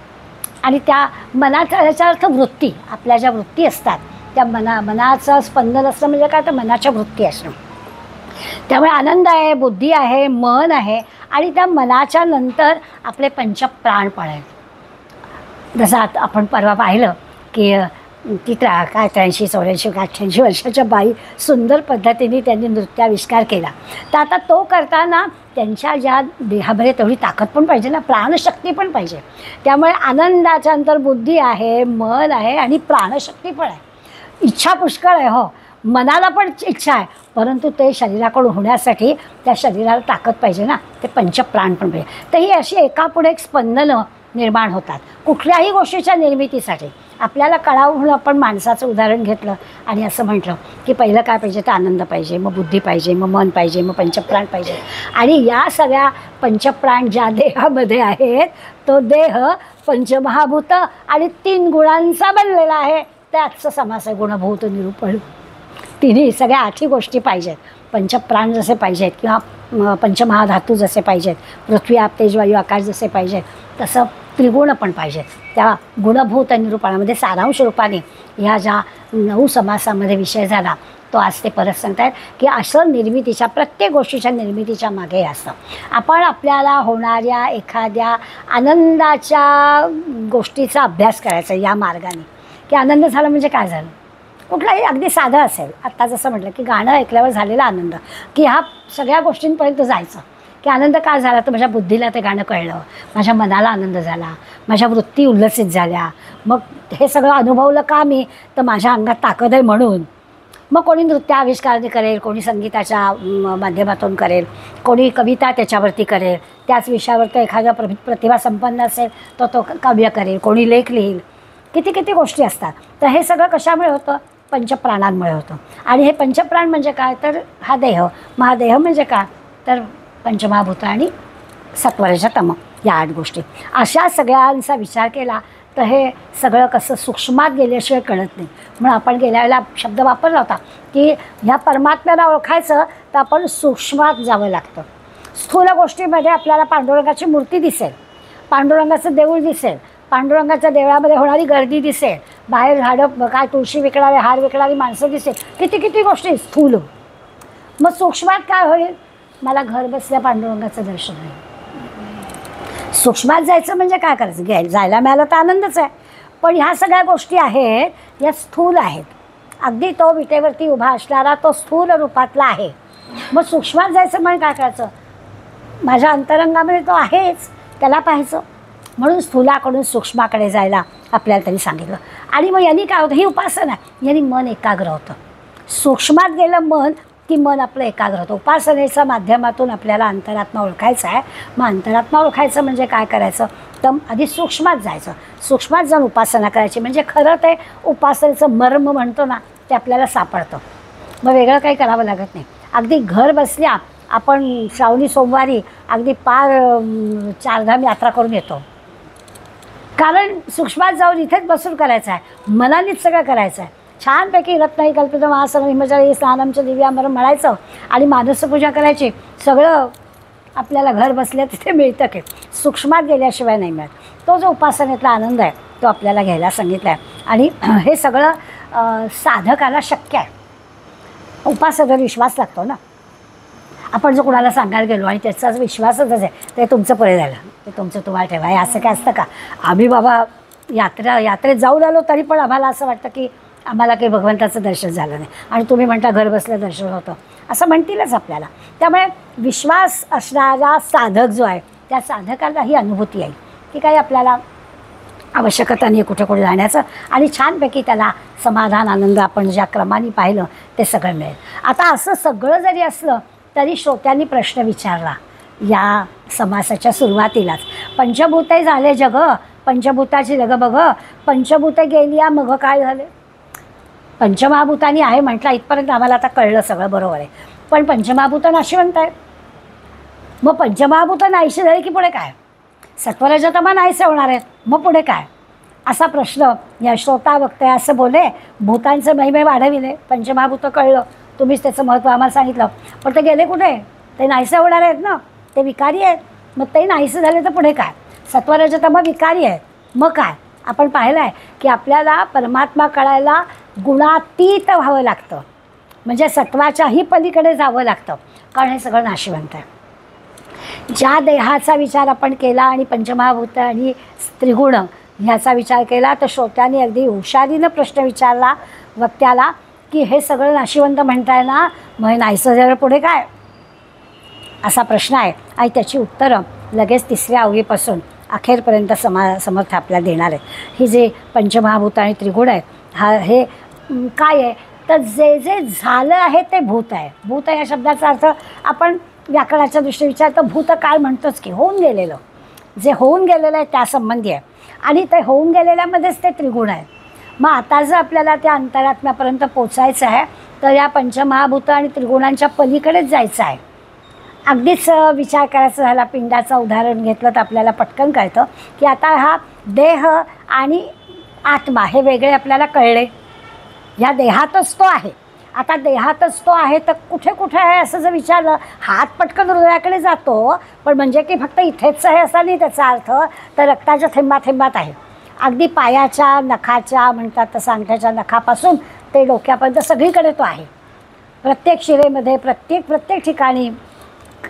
आणि त्या मनाचा याचा अर्थ वृत्ती, आपल्या ज्या वृत्ती असतात त्या मनाचं स्पंदन असणं म्हणजे काय, तर मनाच्या वृत्ती असणं. त्यामुळे आनंद आहे, बुद्धी आहे, मन आहे आणि त्या मनाच्या नंतर आपले पंचप्राण पण आहेत. जसं आता आपण परवा पाहिलं की ती 83, 84, 88 वर्षाच्या बाई सुंदर पद्धतीने त्यांनी नृत्याविष्कार केला. तर आता तो करताना त्यांच्या ज्या देहामध्ये तेवढी ताकद पण पाहिजे ना, प्राणशक्ती पण पाहिजे. त्यामुळे आनंदाच्या नंतर बुद्धी आहे, मन आहे आणि प्राणशक्ती पण आहे. इच्छा पुष्कळ आहे, हो, मनाला पण इच्छा आहे, परंतु ते शरीराकडून होण्यासाठी त्या शरीराला ताकद पाहिजे ना, ते पंचप्राण पण पाहिजे. तर ही अशी एकापुढे एक स्पंदनं निर्माण होतात कुठल्याही गोष्टीच्या निर्मितीसाठी. आपल्याला कळावं म्हणून आपण माणसाचं उदाहरण घेतलं आणि असं म्हटलं की पहिलं काय पाहिजे, तर आनंद पाहिजे, मग बुद्धी पाहिजे, मग मन पाहिजे, मग पंचप्राण पाहिजे. आणि या सगळ्या पंचप्राण ज्या देहामध्ये आहेत तो देह पंचमहाभूत आणि 3 गुणांचा बनलेला आहे. त्याचं समास आहे गुणभूत निरूपण. तिन्ही सगळ्या 8 गोष्टी पाहिजेत. पंचप्राण जसे पाहिजेत किंवा पंचमहाधातू जसे पाहिजेत, पृथ्वी आप तेज वायू आकाश जसे पाहिजेत, तसं त्रिगुण पण पाहिजेत. त्या गुणभूत निरूपणामध्ये सारांश रूपाने ह्या ज्या 9 समासामध्ये विषय झाला तो आज ते परत सांगतायत की असं निर्मितीच्या, प्रत्येक गोष्टीच्या निर्मितीच्या मागे असतं. आपण आपल्याला होणाऱ्या एखाद्या आनंदाच्या गोष्टीचा अभ्यास करायचा या मार्गाने. की आनंद झाला म्हणजे काय झालं, कुठलाही अगदी साधं असेल. आत्ता जसं म्हटलं की गाणं ऐकल्यावर झालेला आनंद, की ह्या सगळ्या गोष्टींपर्यंत जायचं. की आनंद का झाला, तर माझ्या बुद्धीला ते गाणं कळलं, माझ्या मनाला आनंद झाला, माझ्या वृत्ती उल्लसित झाल्या. मग हे सगळं अनुभवलं का मी, तर माझ्या अंगात ताकद आहे म्हणून. मग कोणी नृत्य आविष्काराने करेल, कोणी संगीताच्या माध्यमातून करेल, कोणी कविता त्याच्यावरती करेल, त्याच विषयावर तो एखादा प्रतिभा संपन्न असेल तर तो काव्य करेल, कोणी लेख लिहील. किती किती गोष्टी असतात. तर हे सगळं कशामुळे होतं, पंचप्राणांमुळे होतं. आणि हे पंचप्राण म्हणजे काय, तर हा देह. मग हा देह म्हणजे काय, तर पंचमहाभूत आणि सत्वरज तम या 8 गोष्टी. अशा सगळ्यांचा विचार केला तर हे सगळं कसं सूक्ष्मात गेल्याशिवाय कळत नाही. म्हणून आपण गेल्या वेळेला शब्द वापरला होता की ह्या परमात्म्याला ओळखायचं तर आपण सूक्ष्मात जावं लागतं. स्थूल गोष्टीमध्ये आपल्याला पांडुरंगाची मूर्ती दिसेल, पांडुरंगाचं देऊळ दिसेल, पांडुरंगाच्या देवळामध्ये होणारी गर्दी दिसेल, बाहेर झाडं काय तुळशी विकणारे हार विकणारी माणसं दिसेल, किती किती गोष्टी स्थूल. मग सूक्ष्मात काय होईल? मला घर बसल्या पांडुरंगाचं दर्शन होईल. सूक्ष्मात जायचं म्हणजे काय करायचं? जायला मिळालं तर आनंदच आहे, पण ह्या सगळ्या गोष्टी आहेत या स्थूल आहेत. अगदी तो विटेवरती उभा असणारा तो स्थूल रूपातला आहे. मग सूक्ष्मात जायचं म्हणजे काय करायचं? माझ्या अंतरंगामध्ये तो आहेच, त्याला पाहायचं. म्हणून स्थूलाकडून सूक्ष्माकडे जायला आपल्याला त्यांनी सांगितलं. आणि मग यांनी काय होतं? ही उपासना, यांनी मन एकाग्र होतं. सूक्ष्मात गेलं मन की मन आपलं एकाग्र होतं. उपासनेच्या माध्यमातून आपल्याला अंतरात्मा ओळखायचं आहे. मग अंतरात्मा ओळखायचं म्हणजे काय करायचं? तर आधी सूक्ष्मात जायचं. सूक्ष्मात जाऊन उपासना करायची म्हणजे खरं ते उपासनेचं मर्म म्हणतो ना, ते आपल्याला सापडतं. मग वेगळं काही करावं लागत नाही. अगदी घर बसल्या आपण श्रावणी सोमवारी अगदी पार चारधाम यात्रा करून येतो. कारण सूक्ष्मात जाऊन इथेच बसून करायचं आहे, मनानेच सगळं करायचं आहे. छानपैकी रत्नाई कल्पित महासन हिमचारी स्नानमचं दिव्यामरम म्हणायचं आणि मानसपूजा करायची. सगळं आपल्याला घर बसल्या तिथे मिळतं की सूक्ष्मात गेल्याशिवाय नाही मिळत. तो जो उपासनेतला आनंद आहे तो आपल्याला घ्यायला सांगितला आहे. आणि हे सगळं साधकाला शक्य आहे. उपासनेवर विश्वास लागतो ना. आपण जर कोणाला सांगायला गेलो आणि त्याचा विश्वासच आहे ते तुमचं पुढे झालं, ते तुमचं तुम्हाला ठेवा, हे असं काय असतं का? आम्ही बाबा यात्रेत जाऊन आलो तरी पण आम्हाला असं वाटतं की आम्हाला काही भगवंताचं दर्शन झालं नाही आणि तुम्ही म्हणता घर बसलं दर्शन होतं, असं म्हणतीलच आपल्याला. त्यामुळे विश्वास असणारा साधक जो आहे त्या साधकाला ही अनुभूती येईल की काही आपल्याला आवश्यकता नाही कुठे कुठे जाण्याचं आणि छानपैकी त्याला समाधान आनंद आपण ज्या क्रमाने पाहिलं ते सगळं मिळेल. आता असं सगळं जरी असलं तरी श्रोत्यांनी प्रश्न विचारला या समासाच्या सुरुवातीलाच. पंचभूते झाले जग, पंचभूताची जग बघ, पंचभूते गेली या मग काय झाले? पंचमहाभूतांनी आहे म्हटलं इथपर्यंत आम्हाला आता कळलं सगळं बरोबर आहे. पण पंचमहाभूत नाशिवंत आहेत. मग पंचमहाभूत नाहीशी झाली की पुढे काय? सत्वरजतमा नाहीसे होणार आहेत, मग पुढे काय? असा प्रश्न या श्रोता वक्ते असं बोले. भूतांचे महिमे वाढविले, पंचमहाभूत कळलं, तुम्हीच त्याचं महत्त्व आम्हाला सांगितलं, पण ते गेले कुठे? ते नाहीसे होणार आहेत ना, ते विकारी आहेत. मग ते नाहीसे झाले तर पुढे काय? सत्वरजतम विकारी आहेत, मग काय? आपण पाहिलं आहे की आपल्याला परमात्मा कळायला गुणातीत व्हावं लागतं, म्हणजे सत्वाच्याही पलीकडे जावं लागतं, कारण हे सगळं नाशिवंत आहे. ज्या देहाचा विचार आपण केला आणि पंचमहाभूत आणि त्रिगुण ह्याचा विचार केला तर श्रोत्यांनी अगदी हुशारीनं प्रश्न विचारला वक्त्याला की हे सगळं नाशिवंत म्हणताय ना, मग नाहीसं झालं पुढे काय? असा प्रश्न आहे आणि त्याची उत्तरं लगेच तिसऱ्या अवघीपासून अखेरपर्यंत समर्थ आपल्याला देणार आहे. ही जे पंचमहाभूत आणि त्रिगुण आहे हे काय आहे तर जे जे झालं आहे ते भूत आहे. भूत या शब्दाचा अर्थ आपण व्याकरणाच्या दृष्टीने विचारतो भूतकाळ म्हणतोच की होऊन गेलेलं, जे होऊन गेलेलं आहे त्यासंबंधी आहे आणि ते होऊन गेलेल्यामध्येच ते त्रिगुण आहे. मग आता जर आपल्याला त्या अंतरात्म्यापर्यंत पोचायचं आहे तर या पंचमहाभूत आणि त्रिगुणांच्या पलीकडेच जायचं आहे. अगदीच विचार करायचा झाला, पिंडाचं उदाहरण घेतलं तर आपल्याला पटकन कळतं की आता हा देह आणि आत्मा हे वेगळे आपल्याला कळले. या देहातच तो आहे. आता देहातच तो आहे तर कुठे कुठे आहे असं जर विचारलं, हात पटकन हृदयाकडे जातो, पण म्हणजे की फक्त इथेच आहे असा नाही त्याचा अर्थ, तर रक्ताच्या थेंबात आहे. अगदी पायाच्या नखाच्या म्हणतात तसं अंगठ्याच्या नखापासून ते डोक्यापर्यंत सगळीकडे तो आहे. प्रत्येक शिरेमध्ये प्रत्येक ठिकाणी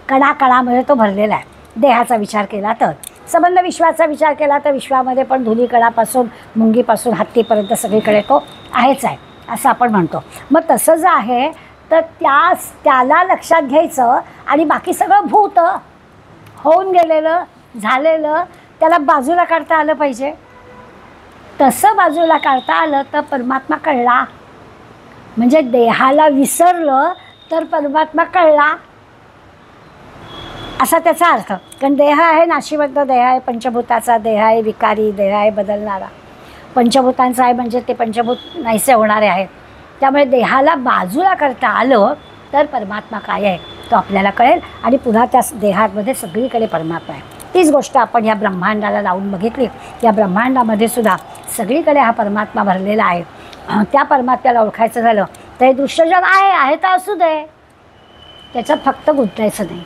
कणाकणामध्ये तो भरलेला आहे. देहाचा विचार केला तर, संबंध विश्वाचा विचार केला तर विश्वामध्ये पण धुलीकणापासून मुंगीपासून हत्तीपर्यंत सगळीकडे तो आहेच आहे असं आपण म्हणतो. मग तसं जर आहे तर त्याला लक्षात घ्यायचं आणि बाकी सगळं भूत होऊन गेलेलं झालेलं त्याला बाजूला काढता आलं पाहिजे. तसं बाजूला काढता आलं तर परमात्मा कळला. म्हणजे देहाला विसरलं तर परमात्मा कळला असा त्याचा अर्थ. कारण देह आहे नाशिवंत देह आहे, पंचभूताचा देह आहे, विकारी देह आहे, बदलणारा. पंचभूतांचा आहे म्हणजे ते पंचभूत नाहीसे होणारे आहेत. त्यामुळे देहाला बाजूला करता आलं तर परमात्मा काय आहे तो आपल्याला कळेल आणि पुन्हा त्या देहामध्ये सगळीकडे परमात्मा आहे. तीच गोष्ट आपण या ब्रह्मांडाला लावून बघितली. या ब्रह्मांडामध्ये सुद्धा सगळीकडे हा परमात्मा भरलेला आहे. त्या परमात्म्याला ओळखायचं झालं तर हे दृश्य जग आहे तर असू दे, त्याच्यात फक्त गुंतायचं नाही.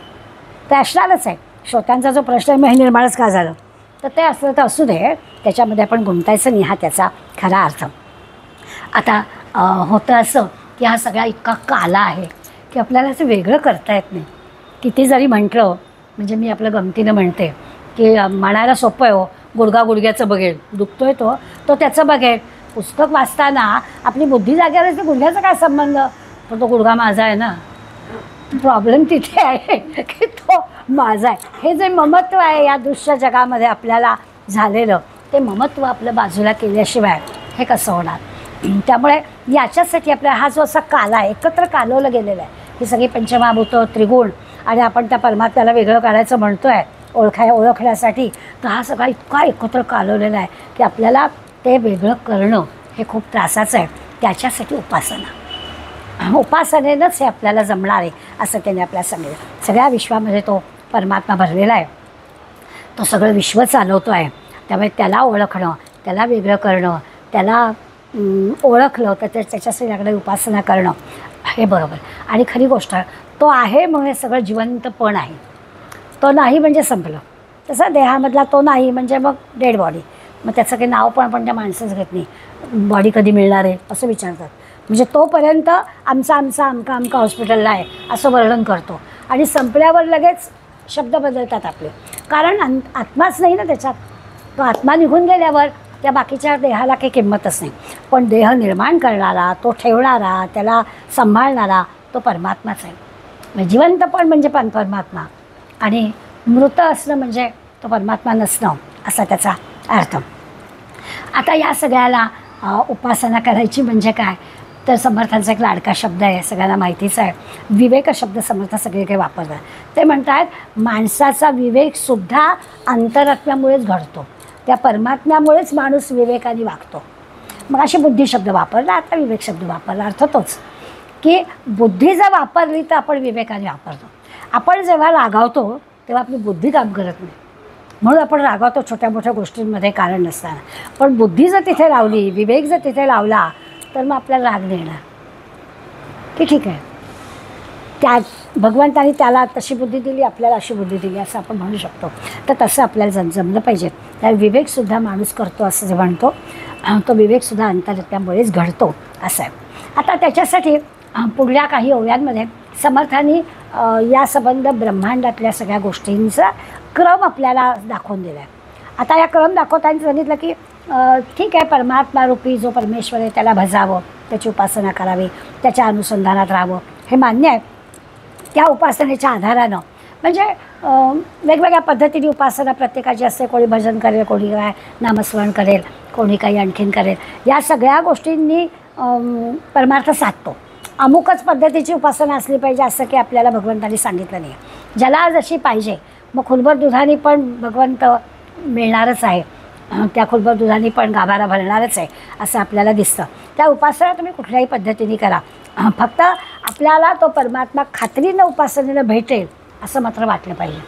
ते असणारच आहे. श्रोत्यांचा जो प्रश्न आहे मग हे निर्माणच का झालं, तर ते असलं तर असू दे, त्याच्यामध्ये आपण गुंतायचं नाही, हा त्याचा खरा अर्थ. आता होतं असं की हा सगळा इतका काला आहे की आपल्याला असं वेगळं करता येत नाही. किती जरी म्हटलं, म्हणजे मी आपलं गमतीनं म्हणते की म्हणायला सोपं आहे हो, गुडघा गुडघ्याचं बघेल, दुखतोय तो त्याचं बघेल. पुस्तक वाचताना आपली बुद्धी जाग्यावर असते, गुडघ्याचा काय संबंध, पण तो गुडघा माझा आहे ना. प्रॉब्लेम तिथे आहे की तो माझा आहे. हे जे ममत्व आहे या दृश्य जगामध्ये आपल्याला झालेलं, ते ममत्व आपलं बाजूला केल्याशिवाय हे कसं होणार. त्यामुळे याच्यासाठी आपल्याला हा जो असा काला आहे, एकत्र कालवलं गेलेलं आहे, ही सगळी पंचमहाभूतं, त्रिगुण, आणि आपण त्या परमात्म्याला वेगळं काढायचं म्हणतो आहे ओळखण्यासाठी, तर हा सगळा इतका एकत्र कालवलेला आहे की आपल्याला ते वेगळं करणं हे खूप त्रासाचं आहे. त्याच्यासाठी उपासनेनंच हे आपल्याला जमणार आहे असं त्याने आपल्याला सांगितलं. सगळ्या विश्वामध्ये तो परमात्मा भरलेला आहे, तो सगळं विश्व चालवतो आहे. त्यामुळे त्याला ओळखणं, त्याला वेगळं करणं, त्याला ओळखलं तर त्याच्यासाठी लागणारी उपासना करणं हे बरोबर. आणि खरी गोष्ट आहे, तो आहे म्हणून हे सगळं जिवंतपण आहे. तो नाही म्हणजे संपलं. तसं देहामधला तो नाही म्हणजे मग डेड बॉडी, मग त्याचं काही नाव पण आपण त्या माणसंच घेत नाही. बॉडी कधी मिळणार आहे असं विचारतात. म्हणजे तोपर्यंत आमचा अमका हॉस्पिटलला आहे असं वर्णन करतो, आणि संपल्यावर लगेच शब्द बदलतात आपले, कारण आत्माच नाही ना त्याच्यात. तो आत्मा निघून गेल्यावर त्या बाकीच्या देहाला काही किंमतच नाही. पण देह निर्माण करणारा, तो ठेवणारा, त्याला सांभाळणारा तो परमात्माच आहे. जिवंतपण म्हणजे परमात्मा, आणि मृत असणं म्हणजे तो परमात्मा नसणं असा त्याचा अर्थ. आता या सगळ्याला उपासना करायची म्हणजे काय, तर समर्थांचा एक लाडका शब्द आहे, सगळ्यांना माहितीच आहे. विवेक शब्द समर्थ सगळे काही वापरतात. ते म्हणतात माणसाचा विवेकसुद्धा अंतरात्म्यामुळेच घडतो, त्या परमात्म्यामुळेच माणूस विवेकाने वागतो. मग अशी बुद्धी शब्द वापरला, आता विवेक शब्द वापरला, अर्थ तोच की बुद्धी जर वापरली तर आपण विवेकाने वापरतो. आपण जेव्हा रागावतो तेव्हा आपली बुद्धी काम करत नाही, म्हणून आपण रागावतो छोट्या मोठ्या गोष्टींमध्ये कारण नसताना. पण बुद्धी जर तिथे लावली, विवेक जर तिथे लावला, तर मग आपल्याला राग नाही येणार की ठीक आहे, त्या भगवंतानी त्याला तशी बुद्धी दिली, आपल्याला अशी बुद्धी दिली असं आपण म्हणू शकतो. तर तसं आपल्याला जमलं पाहिजे. त्या विवेकसुद्धा माणूस करतो असं जे म्हणतो, तो विवेकसुद्धा अंतरात्म्यामुळेच घडतो असं आहे. आता त्याच्यासाठी पुढल्या काही ओव्यांमध्ये समर्थांनी या संबंध ब्रह्मांडातल्या सगळ्या गोष्टींचा क्रम आपल्याला दाखवून दिला आहे. आता या क्रम दाखवताना सांगितलं की ठीक आहे, परमात्मा रूपी जो परमेश्वर आहे त्याला भजावं, त्याची उपासना करावी, त्याच्या अनुसंधानात राहावं, हे मान्य आहे. त्या उपासनेच्या आधारानं म्हणजे वेगवेगळ्या पद्धतीने उपासना प्रत्येकाची असते. कोणी भजन करेल, कोणी काय नामस्मरण करेल, कोणी काही आणखीन करेल. या सगळ्या गोष्टींनी परमार्थ साधतो. अमुकच पद्धतीची उपासना असली पाहिजे असं की आपल्याला भगवंतांनी सांगितलं नाही. ज्याला जशी पाहिजे, मग खुलभर दुधाने पण भगवंत मिळणारच आहे, त्या खुलभर दुधाने पण गाभारा भरणारच आहे असं आपल्याला दिसतं. त्या उपासना तुम्ही कुठल्याही पद्धतीने करा, फक्त आपल्याला तो परमात्मा खात्रीनं उपासनेनं भेटेल असं मात्र वाटलं पाहिजे.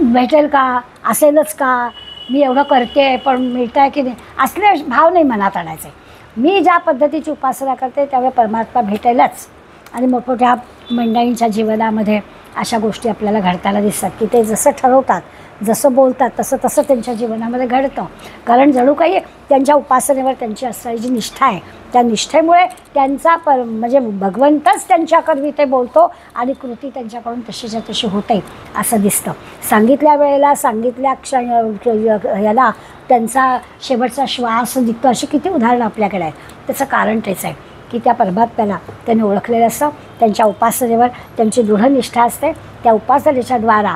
भेटेल का, असेलच का, मी एवढं करते पण मिळतं आहे की नाही, असले भाव नाही मनात आणायचे. मी ज्या पद्धतीची उपासना करते त्यावेळी परमात्मा भेटेलच. आणि मोठमोठ्या मंडळींच्या जीवनामध्ये अशा गोष्टी आपल्याला घडताना दिसतात की ते जसं ठरवतात, जसं बोलतात तसं तसं त्यांच्या जीवनामध्ये घडतं. कारण जणू काही त्यांच्या उपासनेवर त्यांची असणारी जी निष्ठा आहे, त्या निष्ठेमुळे त्यांचा म्हणजे भगवंतच त्यांच्याकडे ते बोलतो आणि कृती त्यांच्याकडून तशीच्या तशी होते असं दिसतं. सांगितल्या वेळेला, सांगितल्या याला त्यांचा शेवटचा श्वास निघतो, अशी किती उदाहरणं आपल्याकडे आहेत. त्याचं कारण तेच आहे की त्या परमात्म्याला त्यांनी ओळखलेलं असतं. त्यांच्या उपासनेवर त्यांची दृढ निष्ठा असते. त्या उपासनेच्या द्वारा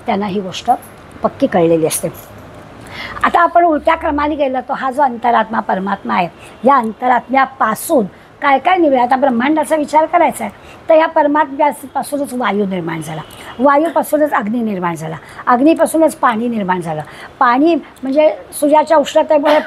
त्यांना ही गोष्ट पक्की कळलेली असते. आता आपण उलट्या क्रमाने गेलं तर हा जो अंतरात्मा परमात्मा आहे, या अंतरात्म्यापासून काय काय निघालं. आता ब्रह्मांडाचा विचार करायचा आहे तर या परमात्म्यापासूनच वायू निर्माण झाला, वायूपासूनच अग्नी निर्माण झाला, अग्नीपासूनच पाणी निर्माण झालं. पाणी म्हणजे सूर्याच्या उष्णतेमुळे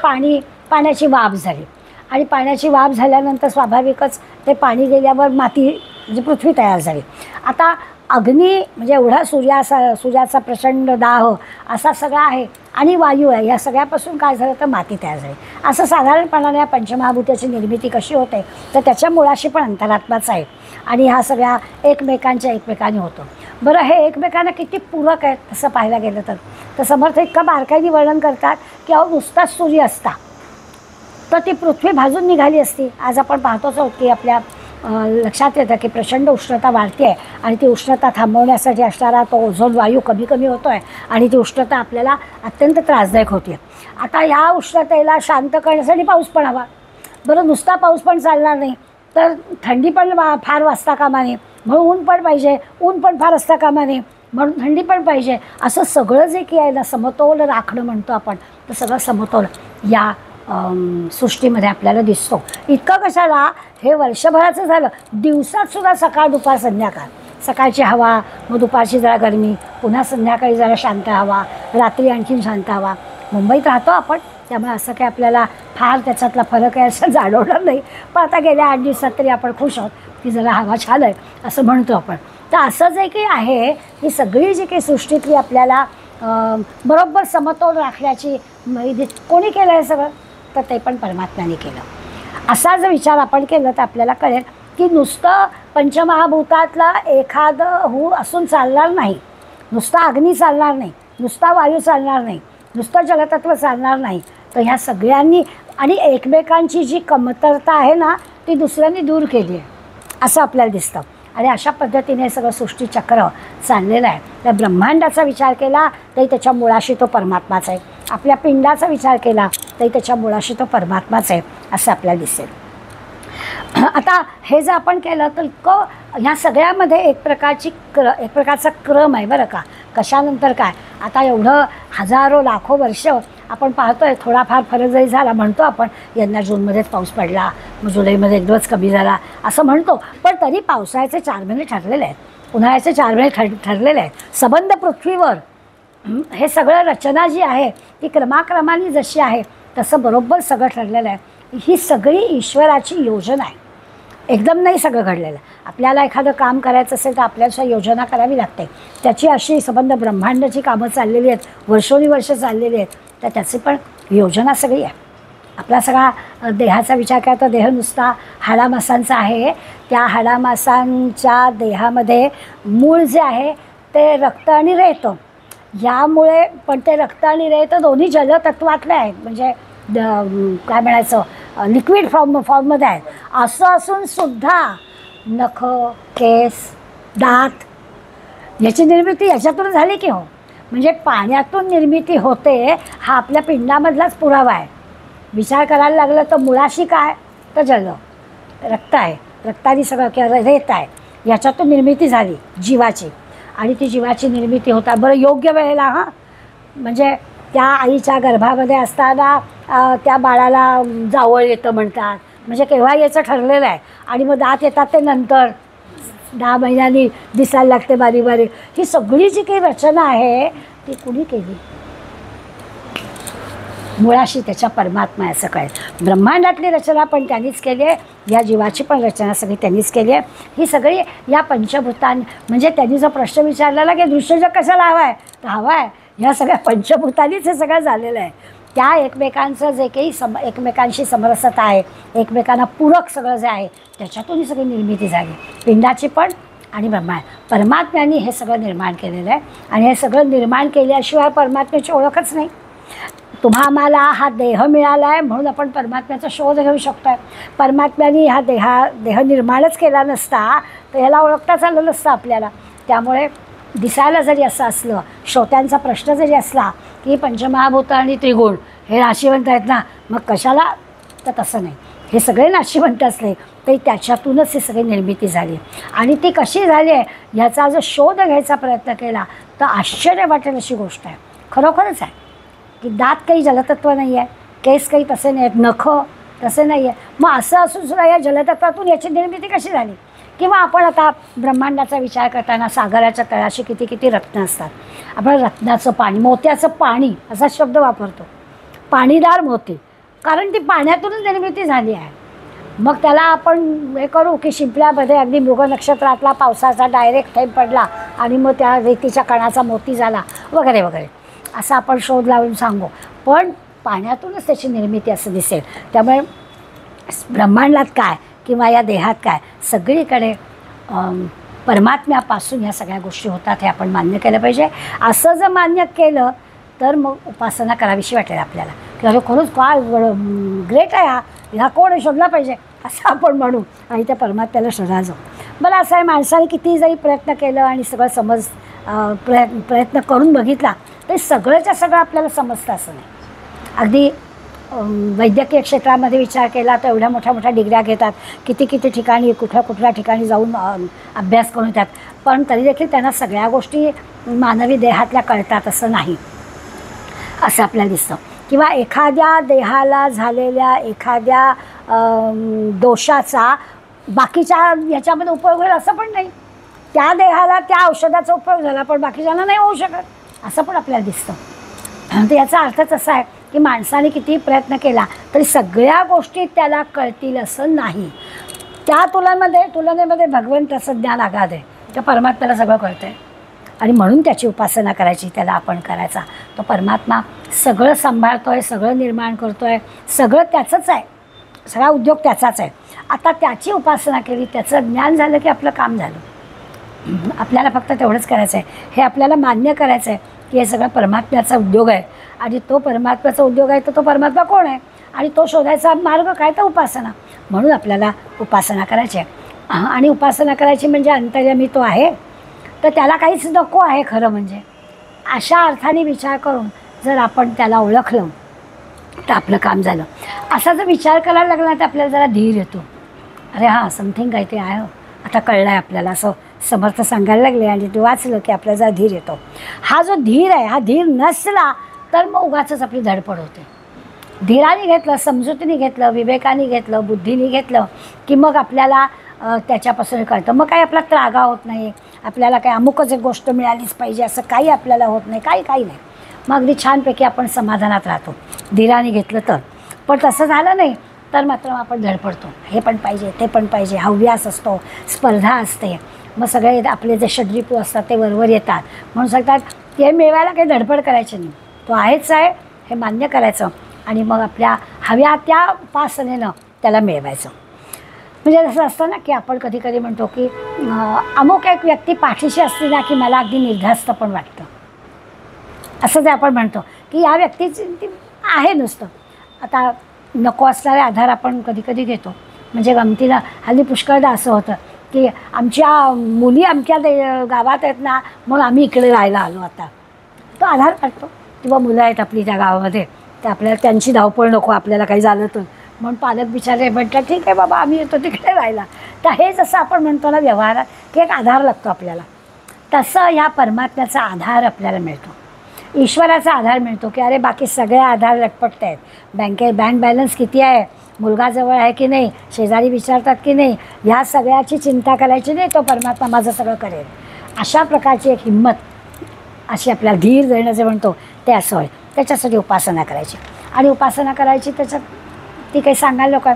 पाण्याची वाफ झाली, आणि पाण्याची वाफ झाल्यानंतर स्वाभाविकच ते पाणी गेल्यावर माती म्हणजे पृथ्वी तयार झाली. आता अग्नी म्हणजे एवढा सूर्याचा प्रचंड दाह असा सगळा आहे, आणि वायू आहे, या सगळ्यापासून काय झालं तर माती तयार झाली. असं साधारणपणाने या पंचमहाभूताची निर्मिती कशी होते तर त्याच्या मुळाशी पण अंतरात्माच आहे, आणि ह्या सगळ्या एकमेकांनी होतो. बरं, हे एकमेकांना किती पूरक आहेत तसं पाहायला गेलं तर समर्थ इतकं बारकाईने वर्णन करतात की अहो नुसताच सूर्य असता तर ती पृथ्वी भाजून निघाली असती. आज आपण पाहतोच आहोत की आपल्या लक्षात येतं की प्रचंड उष्णता वाढते आहे, आणि ती उष्णता थांबवण्यासाठी असणारा तो ओझोन वायू कमी कमी होतो आहे, आणि ती उष्णता आपल्याला अत्यंत त्रासदायक होते. आता ह्या उष्णतेला शांत करण्यासाठी पाऊस पण हवा. बरं, नुसता पाऊस पण चालणार नाही, तर थंडी पण फार वाजता कामा नये, म्हणून ऊन पण पाहिजे, ऊन पण फार असता कामा नये म्हणून थंडी पण पाहिजे. असं सगळं जे की आहे ना, समतोल राखणं म्हणतो आपण, तर सगळं समतोल या सृष्टीमध्ये आपल्याला दिसतो. इतकं कशाला, हे वर्षभराचं झालं, दिवसातसुद्धा सकाळ दुपार संध्याकाळ, सकाळची हवा, मग दुपारची जरा गरमी, पुन्हा संध्याकाळी जरा शांत हवा, रात्री आणखीन शांत हवा. मुंबईत राहतो आपण, त्यामुळे असं काही आपल्याला फार त्याच्यातला फरक आहे असं जाणवणार नाही, पण आता गेल्या 8 दिवसात तरी आपण खुश आहोत की जरा हवा छान आहे असं म्हणतो आपण. तर असं जे काही आहे, ही सगळी जी काही सृष्टीतली आपल्याला बरोबर समतोल राखण्याची कोणी केलं आहे सगळं, तर ते पण परमात्म्याने केलं. असा जर विचार आपण केला तर आपल्याला कळेल की नुसतं पंचमहाभूतातला एखादं असून चालणार नाही, नुसता अग्नी चालणार नाही, नुसता वायू चालणार नाही, नुसतं जलतत्व चालणार नाही, तर ह्या सगळ्यांनी आणि एकमेकांची जी कमतरता आहे ना ती दुसऱ्यांनी दूर केली आहे असं आपल्याला दिसतं. आणि अशा पद्धतीने सगळं सृष्टीचक्र चाललेलं आहे. त्या ब्रह्मांडाचा विचार केला तरी त्याच्या मुळाशी तो परमात्माच आहे, आपल्या पिंडाचा विचार केला तरी त्याच्या मुळाशी तो परमात्माच आहे असं आपल्याला दिसेल. आता हे जर आपण केलं तर ह्या सगळ्यामध्ये एक प्रकारचा क्रम आहे बरं का. कशानंतर काय, आता एवढं हजारो लाखो वर्ष आपण पाहतोय, थोडाफार फरक जरी झाला म्हणतो आपण, यंदा जूनमध्येच पाऊस पडला, मग जुलैमध्ये एकदमच कमी झाला असं म्हणतो, पण तरी पावसाळ्याचे 4 महिने ठरलेले आहेत, उन्हाळ्याचे 4 महिने ठरलेले आहेत. सबंध पृथ्वीवर हे सगळं रचना जी आहे ती क्रमाक्रमाने जशी आहे तसं बरोबर सगळं ठरलेलं आहे. ही सगळी ईश्वराची योजना आहे, एकदम नाही सगळं घडलेलं. आपल्याला एखादं काम करायचं असेल तर आपल्याला योजना करावी लागते, त्याची अशी संबंध ब्रह्मांडाची कामं चाललेली आहेत, वर्षोनिवर्ष चाललेली आहेत, तर त्याची पण योजना सगळी आहे. आपला सगळा देहाचा विचार केला तर देह नुसता हाडामासांचा आहे. त्या हाडामासांच्या देहामध्ये मूळ जे आहे ते रक्त आणि रेत, यामुळे पण ते रक्त आणि रेत दोन्ही जलतत्वातले आहेत, म्हणजे काय म्हणायचं लिक्विड फॉर्ममध्ये आहेत. असं असून सुद्धा नख, केस, दात याची निर्मिती याच्यातून झाली की हो, म्हणजे पाण्यातून निर्मिती होते हा आपल्या पिंडामधलाच पुरावा आहे. विचार करायला लागलं तर मुळाशी काय तर जल, रक्त आहे, रक्ताने सगळं किंवा रेत आहे, याच्यातून निर्मिती झाली जीवाची, आणि ती जीवाची निर्मिती होता बरं योग्य वेळेला. म्हणजे त्या आईच्या गर्भामध्ये असताना त्या बाळाला जावळ येतं म्हणतात, म्हणजे केव्हा याचं ठरलेलं आहे, आणि मग दात येतात ते नंतर 10 महिन्यांनी दिसायला लागते बारीक बारीक. ही सगळी जी काही रचना आहे ती कुणी केली, मुळाशी त्याच्या परमात्मा आहे. असं काय ब्रह्मांडातली रचना पण त्यांनीच केली आहे, या जीवाची पण रचना सगळी त्यांनीच केली आहे. ही सगळी या पंचभूतांनी, म्हणजे त्यांनी जो प्रश्न विचारलेला की दृश्यजग कशाला हवा आहे, तर हवा आहे ह्या सगळ्या पंचभूतांनीच हे सगळं झालेलं आहे. त्या एकमेकांचं जे काही एकमेकांशी समरसता आहे, एकमेकांना पूरक सगळं जे आहे त्याच्यातून ही सगळी निर्मिती झाली, पिंडाची पण आणि परमात्म्याने हे सगळं निर्माण केलेलं आहे. आणि हे सगळं निर्माण केल्याशिवाय परमात्म्याची ओळखच नाही. आम्हाला हा देह मिळाला आहे म्हणून आपण परमात्म्याचा शोध घेऊ शकतो आहे. परमात्म्याने हा देह निर्माणच केला नसता तर ह्याला ओळखताच आलं नसतं आपल्याला. त्यामुळे दिसायला जरी असं असलं, श्रोत्यांचा प्रश्न जरी असला की पंचमहाभूत आणि त्रिगुण हे नाशिवंत आहेत ना, मग कशाला, तर तसं नाही, हे सगळे नाशिवंत असले तरी त्याच्यातूनच ही सगळी निर्मिती झाली. आणि ती कशी झाली आहे ह्याचा जर शोध घ्यायचा प्रयत्न केला तर आश्चर्य वाटेल अशी गोष्ट आहे. खरोखरच आहे की दात काही जलतत्व नाही आहे, केस काही तसे नाही आहेत, नख तसे नाही आहे, मग असं असून सुद्धा या जलतत्वातून याची निर्मिती कशी झाली. किंवा आपण आता ब्रह्मांडाचा विचार करताना सागराच्या तळाशी किती किती रत्न असतात. आपण रत्नाचं पाणी, मोत्याचं पाणी असा शब्द वापरतो, पाणीदार मोती, कारण ती पाण्यातूनच निर्मिती झाली आहे. मग त्याला आपण हे करू की शिंपल्यामध्ये अगदी मृग नक्षत्रातला पावसाचा डायरेक्ट थेंब पडला आणि मग त्या रेतीच्या कणाचा मोती झाला वगैरे वगैरे असा आपण शोध लावून सांगू, पण पाण्यातूनच त्याची निर्मिती असं दिसेल. त्यामुळे ब्रह्मांडात काय किंवा या देहात काय सगळीकडे परमात्म्यापासून ह्या सगळ्या गोष्टी होतात हे आपण मान्य केलं पाहिजे. असं जर मान्य केलं तर मग उपासना करावीशी वाटेल आपल्याला की अरे खरंच काय ग्रेट आहे ह्या कोण शोधला पाहिजे असं आपण म्हणू आणि त्या परमात्म्याला शोधा जाऊ. मला असं आहे, माणसाने किती जरी प्रयत्न केलं आणि सगळं समज प्रयत्न करून बघितला तरी सगळंच्या सगळं आपल्याला समजतं असं नाही. अगदी वैद्यकीय क्षेत्रामध्ये विचार केला तर एवढ्या मोठ्या मोठ्या डिग्र्या घेतात, किती किती ठिकाणी कुठल्या ठिकाणी जाऊन अभ्यास करून येतात, पण तरी देखील त्यांना सगळ्या गोष्टी मानवी देहातल्या कळतात असं नाही असं आपल्याला दिसतं. किंवा एखाद्या देहाला झालेल्या एखाद्या दोषाचा बाकीच्या याच्यामध्ये उपयोग होईल असं पण नाही. त्या देहाला त्या औषधाचा उपयोग झाला पण बाकीच्यांना नाही होऊ शकत असं पण आपल्याला दिसतं. तर याचा अर्थच असा आहे की माणसाने कितीही प्रयत्न केला तरी सगळ्या गोष्टी त्याला कळतील असं नाही. त्या तुलनेमध्ये भगवंताचं ज्ञान आगाध आहे, त्या परमात्म्याला सगळं कळतं आहे आणि म्हणून त्याची उपासना करायची, त्याला आपण करायचा. तो परमात्मा सगळं सांभाळतो आहे, सगळं निर्माण करतो आहे, सगळं त्याचंच आहे, सगळा उद्योग त्याचाच आहे. आता त्याची उपासना केली, त्याचं ज्ञान झालं की आपलं काम झालं. आपल्याला फक्त तेवढंच करायचं आहे, हे आपल्याला मान्य करायचं आहे की हे सगळं परमात्म्याचा उद्योग आहे आणि तो परमात्म्याचा उद्योग आहे तर तो परमात्मा कोण आहे आणि तो शोधायचा मार्ग काय तर उपासना. म्हणून आपल्याला उपासना करायची आहे आणि उपासना करायची म्हणजे अंतर्यामी तो आहे तर त्याला काहीच नको आहे खरं म्हणजे. अशा अर्थाने विचार करून जर आपण त्याला ओळखलं तर आपलं काम झालं. असा जर विचार करायला लागला तर आपल्याला जरा धीर येतो. अरे हां समथिंग काहीतरी आहे, आता कळलं आहे आपल्याला असं समर्थ सांगायला लागले आणि ते वाचलं की आपल्याला जरा धीर येतो. हा जो धीर आहे हा धीर नसला तर मग उगाचच आपली धडपड होते. धीराने घेतलं, समजुतीने घेतलं, विवेकाने घेतलं, बुद्धीने घेतलं की मग आपल्याला त्याच्यापासून कळतं. मग काही आपला त्रागा होत नाही, आपल्याला काही अमुकच एक गोष्ट मिळालीच पाहिजे असं काही आपल्याला होत नाही, काही नाही. मग अगदी छानपैकी आपण समाधानात राहतो धीराने घेतलं तर. पण तसं झालं नाही तर मात्र आपण धडपडतो, हे पण पाहिजे ते पण पाहिजे, हव्यास असतो, स्पर्धा असते. मग सगळे आपले जे षड्रिपू असतात ते वरवर येतात म्हणून सांगतात ते मिळवायला काही धडपड करायची नाही, तो आहेच आहे हे मान्य करायचं आणि मग आपल्या हव्या त्या उपासनेनं त्याला मिळवायचं. म्हणजे जसं असतं ना की आपण कधी कधी म्हणतो की अमुक एक व्यक्ती पाठीशी असली ना की मला अगदी निर्धास्त पण वाटतं. असं जे आपण म्हणतो की या व्यक्तीची ती आहे नुसतं. आता नको असणारे आधार आपण कधी कधी घेतो. म्हणजे गमतीला हल्ली पुष्कळदा असं होतं की आमच्या मुली आमच्या गावात आहेत ना म्हणून आम्ही इकडे राहायला आलो. आता तो आधार काढतो किंवा मुलं आहेत आपली त्या गावामध्ये तर आपल्याला त्यांची धावपळ नको, आपल्याला काही झालं तर म्हणून पालक बिचारे म्हणतात ठीक आहे बाबा आम्ही येतो तिकडे राहायला. तर हे जसं आपण म्हणतो ना व्यवहारात की एक आधार लागतो आपल्याला, तसं ह्या परमात्म्याचा आधार आपल्याला मिळतो, ईश्वराचा आधार मिळतो की अरे बाकी सगळे आधार लटपटत आहेत. बँक बॅलन्स किती आहे, मुलगा जवळ आहे की नाही, शेजारी विचारतात की नाही, ह्या सगळ्याची चिंता करायची नाही, तो परमात्मा माझं सगळं करेल. अशा प्रकारची एक हिंमत, अशी आपल्याला धीर देणं जे म्हणतो ते असं आहे. त्याच्यासाठी उपासना करायची आणि उपासना करायची त्याच्यात ती काही सांगायला लोक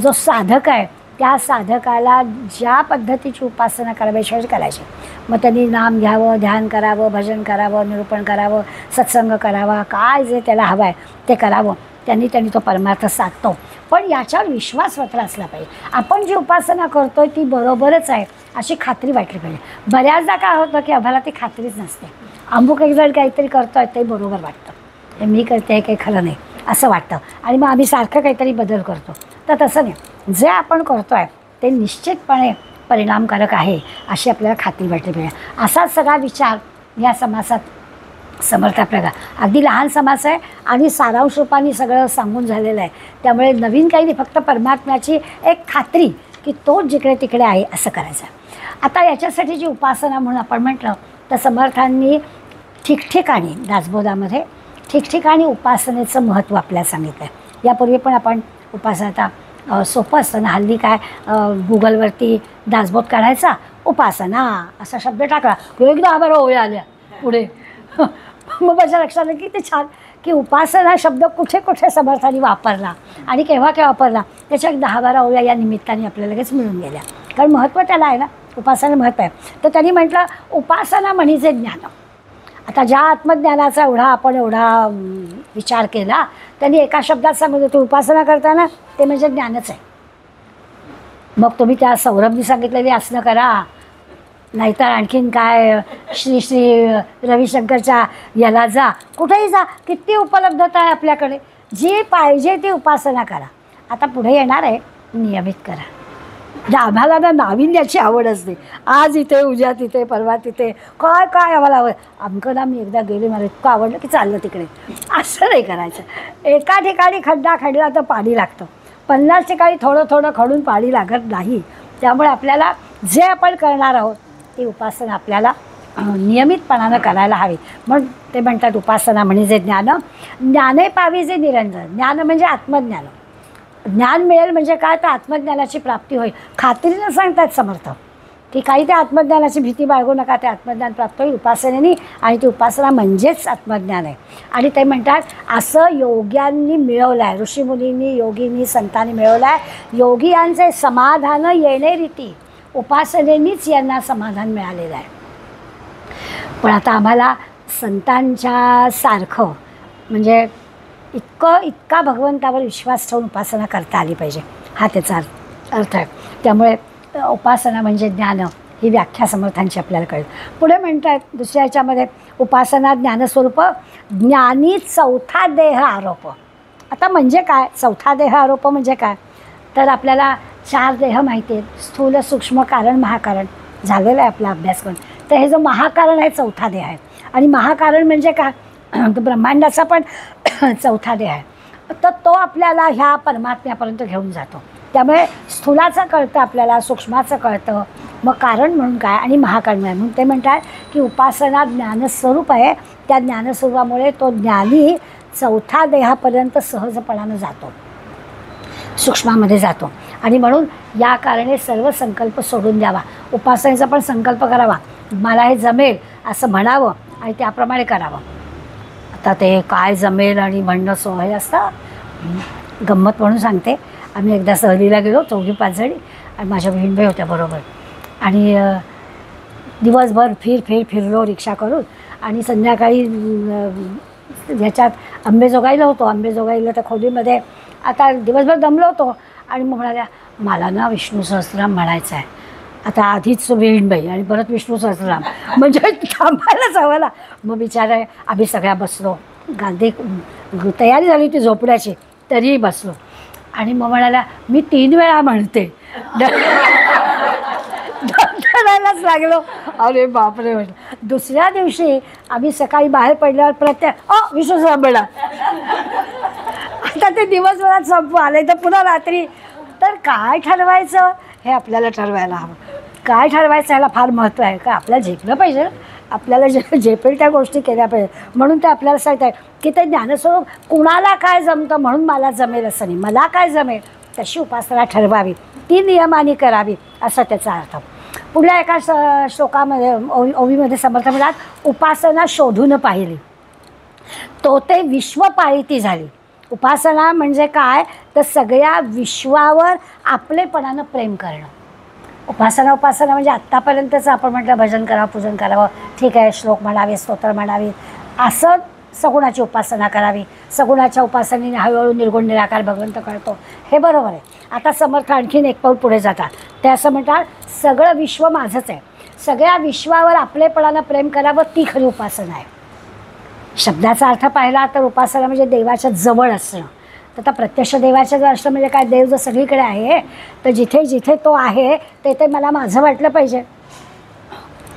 जो साधक आहे त्या साधकाला ज्या पद्धतीची उपासना करावी करायची. मग त्यांनी नाम घ्यावं, ध्यान करावं, भजन करावं, निरूपण करावं, सत्संग करावा, काय जे त्याला हवं आहे ते करावं. त्यांनी तो परमार्थ साधतो. पण याच्यावर विश्वास मात्र असला पाहिजे. आपण जी उपासना करतोय ती बरोबरच आहे अशी खात्री वाटली पाहिजे. बऱ्याचदा काय होतं की आम्हाला ती खात्रीच नसते. अमुक एक जण काहीतरी करतोय ते बरोबर वाटतं, हे मी करते हे काही खरं नाही असं वाटतं आणि मग आम्ही सारखं काहीतरी बदल करतो. तर तसं नाही, जे आपण करतो आहे ते निश्चितपणे परिणामकारक आहे अशी आपल्याला खात्री वाटली पाहिजे. असाच सगळा विचार या समासात समर्थ आपल्याला अगदी लहान समास आहे आणि सारांश रूपाने सगळं सांगून झालेलं आहे. त्यामुळे नवीन काही नाही, फक्त परमात्म्याची एक खात्री की तो जिकडे तिकडे आहे असं करायचं. आता याच्यासाठी जी उपासना म्हणून आपण म्हटलं तर समर्थांनी ठिकठिकाणी दासबोधामध्ये ठिकठिकाणी उपासनेचं महत्त्व आपल्याला सांगितलं आहे. यापूर्वी पण आपण उपासना आता सोपं असतं ना, हल्ली काय गुगलवरती दासबोध काढायचा उपासना असा शब्द टाकला एकदा बरं ओळी आल्या पुढे मग माझ्या लक्षात आलं की ते छान की उपासना शब्द कुठे कुठे समर्थांनी वापरला आणि केव्हा केव्हा वापरला त्याच्या 10-12 ओव्या या निमित्ताने आपल्याला लगेच मिळून गेल्या. कारण महत्त्व त्याला आहे ना, उपासना महत्त्व आहे. तर त्यांनी म्हटलं उपासना म्हणजे ज्ञान. आता ज्या आत्मज्ञानाचा एवढा विचार केला त्यांनी एका शब्दात सांगितलं की उपासना करताना ते म्हणजे ज्ञानच आहे. मग तुम्ही त्या सौरभनी सांगितलेली आसनं करा, नाहीतर आणखीन काय श्री श्री रविशंकरच्या याला जा, कुठेही जा, किती उपलब्धता आहे आपल्याकडे. जी पाहिजे ती उपासना करा. आता पुढे येणार आहे नियमित करा. म्हणजे आम्हाला ना नाविन्याची आवड असते. आज इथे, उद्या तिथे, परवा तिथे, काय काय आम्हाला आवड. आमकं ना मी एकदा गेले, मला इतकं आवडलं की चाललं तिकडे. असं नाही करायचं. एका ठिकाणी खड्डा खडला तर पाणी लागतं, 50 ठिकाणी थोडं थोडं खडून पाणी लागत नाही. त्यामुळे आपल्याला जे आपण करणार आहोत ती उपासना आपल्याला नियमितपणानं करायला हवी. म्हणून ते म्हणतात उपासना म्हणजे ज्ञान. ज्ञाने पावी जे निरंजन. ज्ञान म्हणजे आत्मज्ञान. ज्ञान मिळेल म्हणजे काय, तर आत्मज्ञानाची प्राप्ती होईल. खात्रीनं सांगतात समर्थ की काही त्या आत्मज्ञानाची भीती बाळगू नका, ते आत्मज्ञान प्राप्त होईल उपासनेने. आणि ती उपासना म्हणजेच आत्मज्ञान आहे. आणि ते म्हणतात असं योग्यांनी मिळवलं आहे, ऋषीमुनींनी, योगींनी, संतांनी मिळवलं आहे. योगी यांचे समाधान येणे रीती, उपासनेनीच यांना समाधान मिळालेलं आहे. पण आता आम्हाला संतांच्या सारखं म्हणजे इतका भगवंतावर विश्वास ठेवून उपासना करता आली पाहिजे, हा त्याचा अर्थ आहे. त्यामुळे उपासना म्हणजे ज्ञान ही व्याख्या समर्थांची आपल्याला कळेल. पुढे म्हणतात दुसऱ्या ह्याच्यामध्ये उपासना ज्ञानस्वरूप ज्ञानी चौथा देह आरोप. आता म्हणजे काय चौथा देह आरोप म्हणजे काय, तर आपल्याला 4 देह माहिती आहेत, स्थूल, सूक्ष्म, कारण, महाकारण. झालेला आहे आपला अभ्यासक्रम. तर हे जो महाकारण आहे चौथा देह आहे. आणि महाकारण म्हणजे काय, तर ब्रह्मांडाचा पण चौथा देह आहे. तर तो आपल्याला ह्या परमात्म्यापर्यंत घेऊन जातो. त्यामुळे स्थूलाचं कळतं आपल्याला, सूक्ष्माचं कळतं, मग कारण म्हणून काय आणि महाकारण म्हणून ते म्हणतात की उपासना ज्ञानस्वरूप आहे. त्या ज्ञानस्वरूपामुळे तो ज्ञानी चौथा देहापर्यंत सहजपणानं जातो, सूक्ष्मामध्ये जातो. आणि म्हणून या कारणे सर्व संकल्प सोडून द्यावा. उपासनेचा पण संकल्प करावा, मला हे जमेल असं म्हणावं आणि त्याप्रमाणे करावं. आता ते काय जमेल आणि म्हणणं हे असतं. गंमत म्हणून सांगते, आम्ही एकदा सहलीला गेलो 4-5 जणी आणि माझ्या बहीणबाई होत्या बरोबर. आणि दिवसभर फिरलो रिक्षा करून. आणि संध्याकाळी ह्याच्यात अंबेजोगाईला होतो. अंबेजोगाईला त्या खोलीमध्ये आता दिवसभर दमलो होतो. आणि मग म्हणाल्या मला ना विष्णू सहस्त्रनाम म्हणायचं आहे. आता आधीच बहीणबाई आणि परत विष्णू सहस्त्रनाम म्हणजे थांबायलाच हवं. मग बिचारे आम्ही सगळ्या बसलो, गांधी तयारी झाली होती झोपण्याची तरीही बसलो. आणि मग म्हणाल्या मी 3 वेळा म्हणते. करायलाच लागलो. अरे बापरे म्हटलं. दुसऱ्या दिवशी आम्ही सकाळी बाहेर पडल्यावर प्रत्येक विष्णू सहस्त्रनाम म्हणा. आता ते दिवसभरात संपू आले तर पुन्हा रात्री. तर काय ठरवायचं हे आपल्याला ठरवायला हवं. काय ठरवायचं ह्याला फार महत्त्व आहे. का आपल्याला झेपलं पाहिजे, आपल्याला झेपेल त्या गोष्टी केल्या पाहिजे. म्हणून ते आपल्याला सांगत आहे की ते ज्ञानस्वरूप कुणाला काय जमतं म्हणून मला जमेल असं नाही, मला काय जमेल तशी उपासना ठरवावी, ती नियमाने करावी असा त्याचा अर्थ. पुढल्या एका श्लोकामध्ये ओवीमध्ये समर्थ म्हणतात उपासना शोधून पाहिली तो ते विश्व पाळीती झाली. उपासना म्हणजे काय, तर सगळ्या विश्वावर आपलेपणानं प्रेम करणं. उपासना म्हणजे आत्तापर्यंतचं आपण म्हटलं भजन करावं, पूजन करावं, ठीक आहे, श्लोक म्हणावे, स्तोत्र म्हणावे, असं सगुणाची उपासना करावी. सगुणाच्या उपासनेने हळूहळू निर्गुण निराकार भगवंत कळतो, हे बरोबर आहे. आता समर्थ आणखीन एक पाऊल पुढे जातात. ते असं म्हणतात सगळं विश्व माझंच आहे, सगळ्या विश्वावर आपलेपणानं प्रेम करावं, ती खरी उपासना आहे. शब्दाचा अर्थ पाहिला तर उपासना म्हणजे देवाच्या जवळ असणं. तर आता प्रत्यक्ष देवाच्या जवळ असणं म्हणजे काय, देव जर सगळीकडे आहे तर जिथे जिथे तो आहे ते मला माझं वाटलं पाहिजे.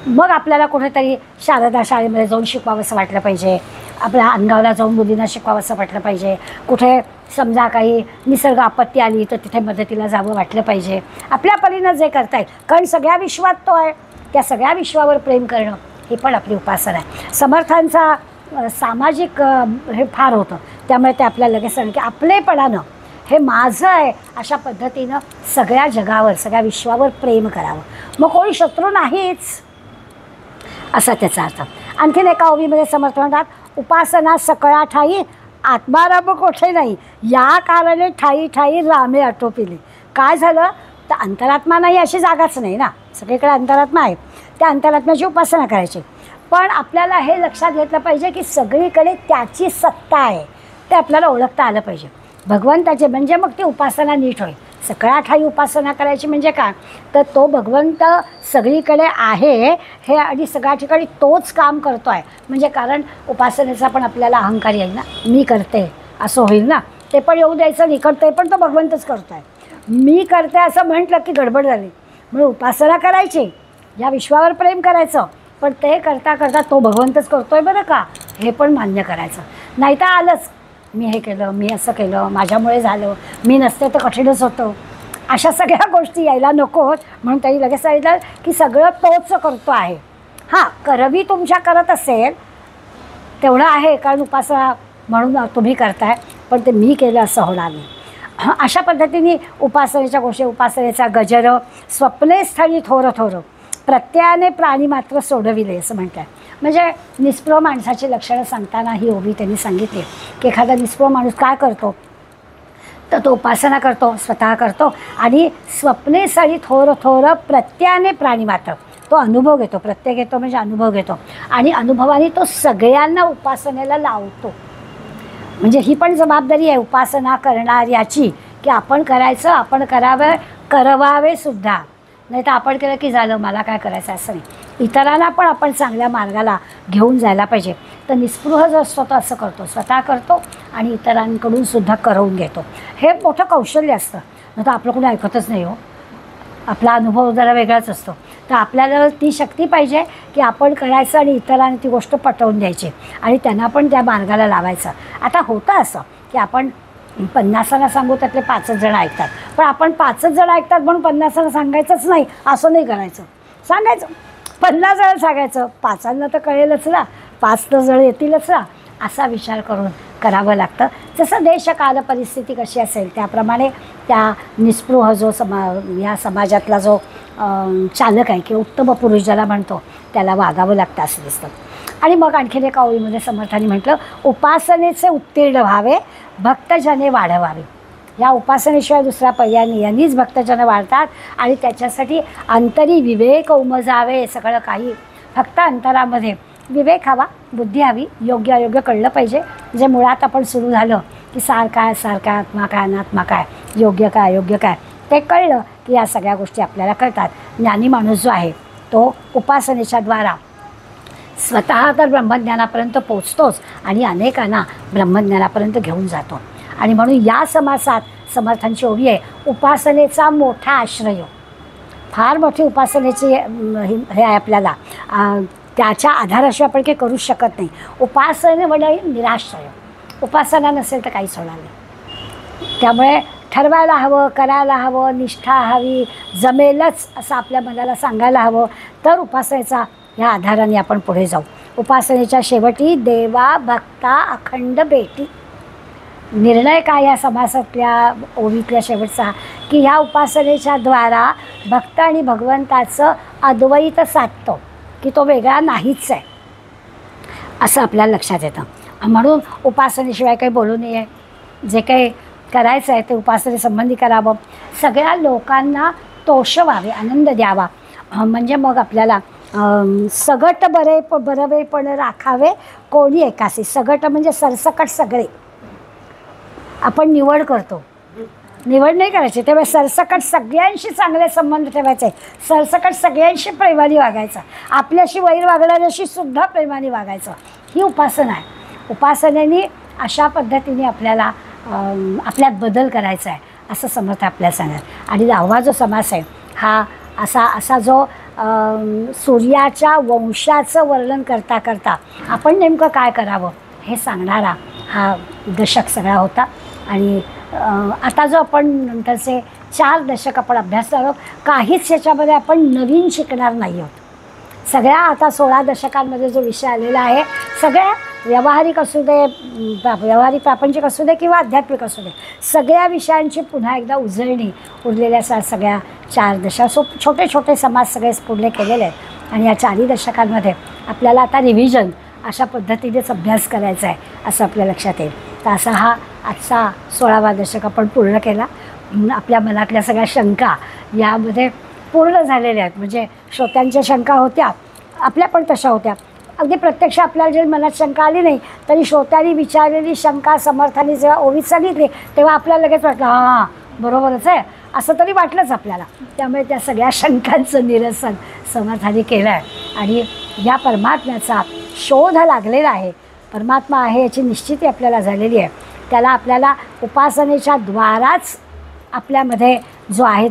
मग आपल्याला कुठेतरी शारदा शाळेमध्ये जाऊन शिकवावंसं वाटलं पाहिजे, आपल्या अनगावला जाऊन मुलींना शिकवावंसं वाटलं पाहिजे, कुठे समजा काही निसर्ग आपत्ती आली तर तिथे मदतीला जावं वाटलं पाहिजे, आपल्या परीनं जे करता येईल. कारण सगळ्या विश्वात तो आहे, त्या सगळ्या विश्वावर प्रेम करणं ही पण आपली उपासना आहे. समर्थांचा सामाजिक हे फार होतं, त्यामुळे ते आपल्याला लगेच सांगेल की आपलेपणानं हे माझं आहे अशा पद्धतीनं सगळ्या जगावर, सगळ्या विश्वावर प्रेम करावं. मग कोणी शत्रू नाहीच असा त्याचा अर्थ. आणखीन एका ओवीमध्ये समर्थ म्हणतात उपासना सकळा ठाई आत्माराम कोठे नाही, या कारणे ठाई ठाई रामे आटोपिली. काय झालं तर अंतरात्मा नाही अशी जागाच नाही ना, सगळीकडे अंतरात्मा आहे. त्या अंतरात्म्याची उपासना करायची. पण आपल्याला हे लक्षात घेतलं पाहिजे की सगळीकडे त्याची सत्ता आहे, ते आपल्याला ओळखता आलं पाहिजे भगवंताचे, म्हणजे मग ती उपासना नीट होईल. सकळा ठाई उपासना करायची म्हणजे काय तर तो भगवंत सगळीकडे आहे हे आणि सगळ्या ठिकाणी तोच काम करतो आहे. म्हणजे कारण उपासनेचा पण आपल्याला अहंकार येईल ना, मी करते असं होईल ना, ते पण येऊ द्यायचं नाही, कारण ते पण तो भगवंतच करतो आहे. मी करते असं म्हटलं की गडबड झाली. म्हणून उपासना करायची, या विश्वावर प्रेम करायचं, पण ते करता करता तो भगवंतच करतो आहे बरं का, हे पण मान्य करायचं. नाही तर आलंच मी हे केलं, मी असं केलं, माझ्यामुळे झालं, मी नसते तर कठीणच होतं, अशा सगळ्या गोष्टी यायला नकोत. म्हणून त्यांनी लगेच सांगितलं की सगळं तोच करतो आहे. हां, करवी तुमच्या करत असेल तेवढं आहे, कारण उपासना म्हणून तुम्ही करताय, पण ते मी केलं असं होणार नाही. अशा पद्धतीने उपासनेच्या गोष्टी, उपासनेचा गजर स्वप्ने स्थळी थोरं थोरं प्रत्ययाने प्राणी मात्र सोडविले असं म्हणतात. म्हणजे निस्पृह माणसाची लक्षणं सांगताना ही ओवी त्यांनी सांगितली की एखादा निस्पृह माणूस काय करतो तर तो उपासना करतो, स्वतः करतो आणि स्वप्ने स्थळी थोरं थोरं प्रत्ययाने प्राणी मात्र तो अनुभव घेतो. प्रत्यय घेतो म्हणजे अनुभव घेतो आणि अनुभवाने तो सगळ्यांना उपासनेला लावतो. म्हणजे ही पण जबाबदारी आहे उपासना करणाऱ्याची की आपण करायचं, आपण करावं, करवावे सुद्धा. नाही तर आपण केलं की झालं, मला काय करायचं असं नाही. इतरांना पण आपण चांगल्या मार्गाला घेऊन जायला पाहिजे. तर निस्पृह जो असतो तो असं करतो, स्वतः करतो आणि इतरांकडून सुद्धा करवून घेतो. हे मोठं कौशल्य असतं. नाही तर आपलं कोणी ऐकतच नाही हो, आपला अनुभव जरा वेगळाच असतो. तर आपल्याला ती शक्ती पाहिजे की आपण करायचं आणि इतरांनी ती गोष्ट पटवून द्यायची आणि त्यांना पण त्या मार्गाला लावायचं. आता होतं असं की आपण 50 सांगू त्यातले 5 जण ऐकतात, पण आपण 5 जण ऐकतात म्हणून 50 सांगायचंच नाही असं नाही करायचं. सांगायचं 50 जण सांगायचं, 5 तर कळेलच ना, 5 तर जण येतीलच ना, असा विचार करून करावं लागतं. जसं देश काल परिस्थिती कशी असेल त्याप्रमाणे त्या निस्पृह जो या समाजातला जो चालक आहे किंवा उत्तम पुरुष ज्याला म्हणतो त्याला वागावं लागतं असं दिसतं. आणि मग आणखीन एका ओळीमध्ये समर्थांनी म्हटलं उपासनेचे उत्तीर्ण व्हावे, भक्तजने वाढवावे. या उपासनेशिवाय दुसरा पर्याय नाही, यांनीच भक्तजन वाढतात आणि त्याच्यासाठी अंतरी विवेक उमजावे. सगळं काही फक्त अंतरामध्ये विवेक हवा, बुद्धी हवी, योग्य अयोग्य कळलं पाहिजे. जे मुळात आपण सुरू झालं की सार काय, आत्मा काय, अनात्मा काय, योग्य काय अयोग्य काय, ते कळलं की या सगळ्या गोष्टी आपल्याला कळतात. ज्ञानी माणूस जो आहे तो उपासनेच्या द्वारा स्वतः तर ब्रह्मज्ञानापर्यंत पोचतोच आणि अनेकांना ब्रह्मज्ञानापर्यंत घेऊन जातो. आणि म्हणून या समासात समर्थांची ओवी आहे उपासनेचा मोठा आश्रय. फार मोठी उपासनेची हे आहे आपल्याला, त्याच्या आधाराशिवाय आपण काही करू शकत नाही. उपासने म्हणजे निराश्रय, उपासना नसेल तर काहीच होणार नाही. त्यामुळे ठरवायला हवं, करायला हवं, निष्ठा हवी, जमेलच असं आपल्या मनाला सांगायला हवं, तर उपासनेचा ह्या आधाराने आपण पुढे जाऊ. उपासनेच्या शेवटी देवा भक्ता अखंड भेटी. निर्णय काय या समासातल्या ओवीतल्या शेवटचा की ह्या उपासनेच्या द्वारा भक्त आणि भगवंताचं अद्वैत साधतो की तो वेगळा नाहीच आहे असं आपल्याला लक्षात येतं. म्हणून उपासनेशिवाय काही बोलू नये. जे काही करायचं आहे ते उपासनेसंबंधी करावं. सगळ्या लोकांना तोषवावे, आनंद द्यावा. म्हणजे मग आपल्याला सगट बरवे पण राखावे कोणी एकासी. सगट म्हणजे सरसकट सगळे. आपण निवड करतो, निवड नाही करायची, तेव्हा सरसकट सगळ्यांशी चांगले संबंध ठेवायचे, सरसकट सगळ्यांशी प्रेमाने वागायचं, आपल्याशी वैर वागणाऱ्याशी सुद्धा प्रेमाने वागायचं. ही उपासना आहे. उपासनेने अशा पद्धतीने आपल्याला आपल्यात बदल करायचा आहे असं समर्थ आपल्याला सांगतात. आणि 10वा जो समास आहे हा असा जो सूर्याच्या वंशाचं वर्णन करता करता आपण नेमकं काय करावं हे सांगणारा हा दशक सगळा होता. आणि आता जो आपण नंतरचे 4 दशक आपण अभ्यासणार आहोत, काहीच याच्यामध्ये आपण नवीन शिकणार नाही आहोत. सगळ्या आता 16 दशकांमध्ये जो विषय आलेला आहे, सगळ्या व्यावहारिक असू दे, व्यावहारिक प्रापंचिक असू दे किंवा आध्यात्मिक असू दे, सगळ्या विषयांची पुन्हा एकदा उजळणी उरलेल्या सगळ्या 4 दशक छोटे छोटे समाज सगळे पुढले केलेले आहेत. आणि या 4 दशकांमध्ये आपल्याला आता रिव्हिजन अशा पद्धतीनेच अभ्यास करायचा आहे असं आपल्या लक्षात येईल. तर असा हा आजचा 16वा दशक आपण पूर्ण केला. आपल्या मनातल्या सगळ्या शंका यामध्ये पूर्ण झालेल्या आहेत. म्हणजे श्रोत्यांच्या शंका होत्या, आपल्या पण तशा होत्या. अगदी प्रत्यक्ष आपल्याला जरी मनात शंका आली नाही तरी श्रोत्यांनी विचारलेली शंका समर्थांनी जेव्हा ओवीत सांगितली तेव्हा आपल्याला लगेच वाटलं हां बरोबरच आहे असं तरी वाटलंच आपल्याला. त्यामुळे त्या सगळ्या शंकांचं निरसन समर्थांनी केलं आहे आणि या परमात्म्याचा शोध लागलेला आहे. परमात्मा आहे याची निश्चिती आपल्याला झालेली आहे. त्याला आपल्याला उपासनेच्या द्वाराच आपल्यामध्ये जो आहे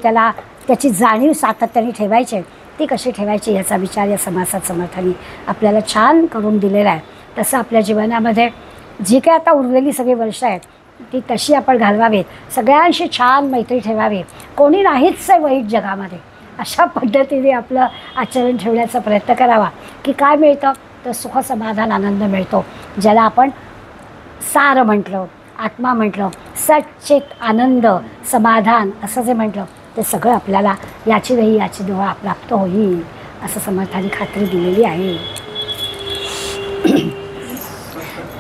त्याची जाणीव सातत्याने ठेवायची आहे. ती कशी ठेवायची याचा विचार या समासात समर्थांनी आपल्याला छान करून दिलेला आहे. तसं आपल्या जीवनामध्ये जी काही आता उरलेली सगळी वर्ष आहेत ती तशी आपण घालवावीत. सगळ्यांशी छान मैत्री ठेवावी. कोणी नाहीच आहे वाईट जगामध्ये अशा पद्धतीने आपलं आचरण ठेवण्याचा प्रयत्न करावा की काय मिळतं तर सुख समाधान आनंद मिळतो. ज्याला आपण सार म्हटलं, आत्मा म्हटलं, सच्चित आनंद समाधान असं जे म्हटलं ते सगळं आपल्याला याची डोळा प्राप्त होईल असं समर्थांनी खात्री दिलेली आहे.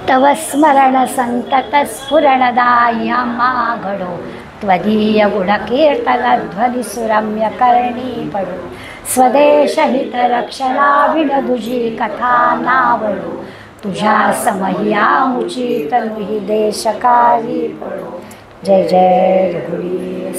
तव स्मरण संतत स्फुरणदायी घडो त्वदीय गुणकीर्तन ध्वनी सुरम्य करणी पडो स्वदेश हित रक्षणा विनदुजी कथा नावडो तुझ्या समहियामुची तनुही देशकारी पडो. जय जय रघुवीर.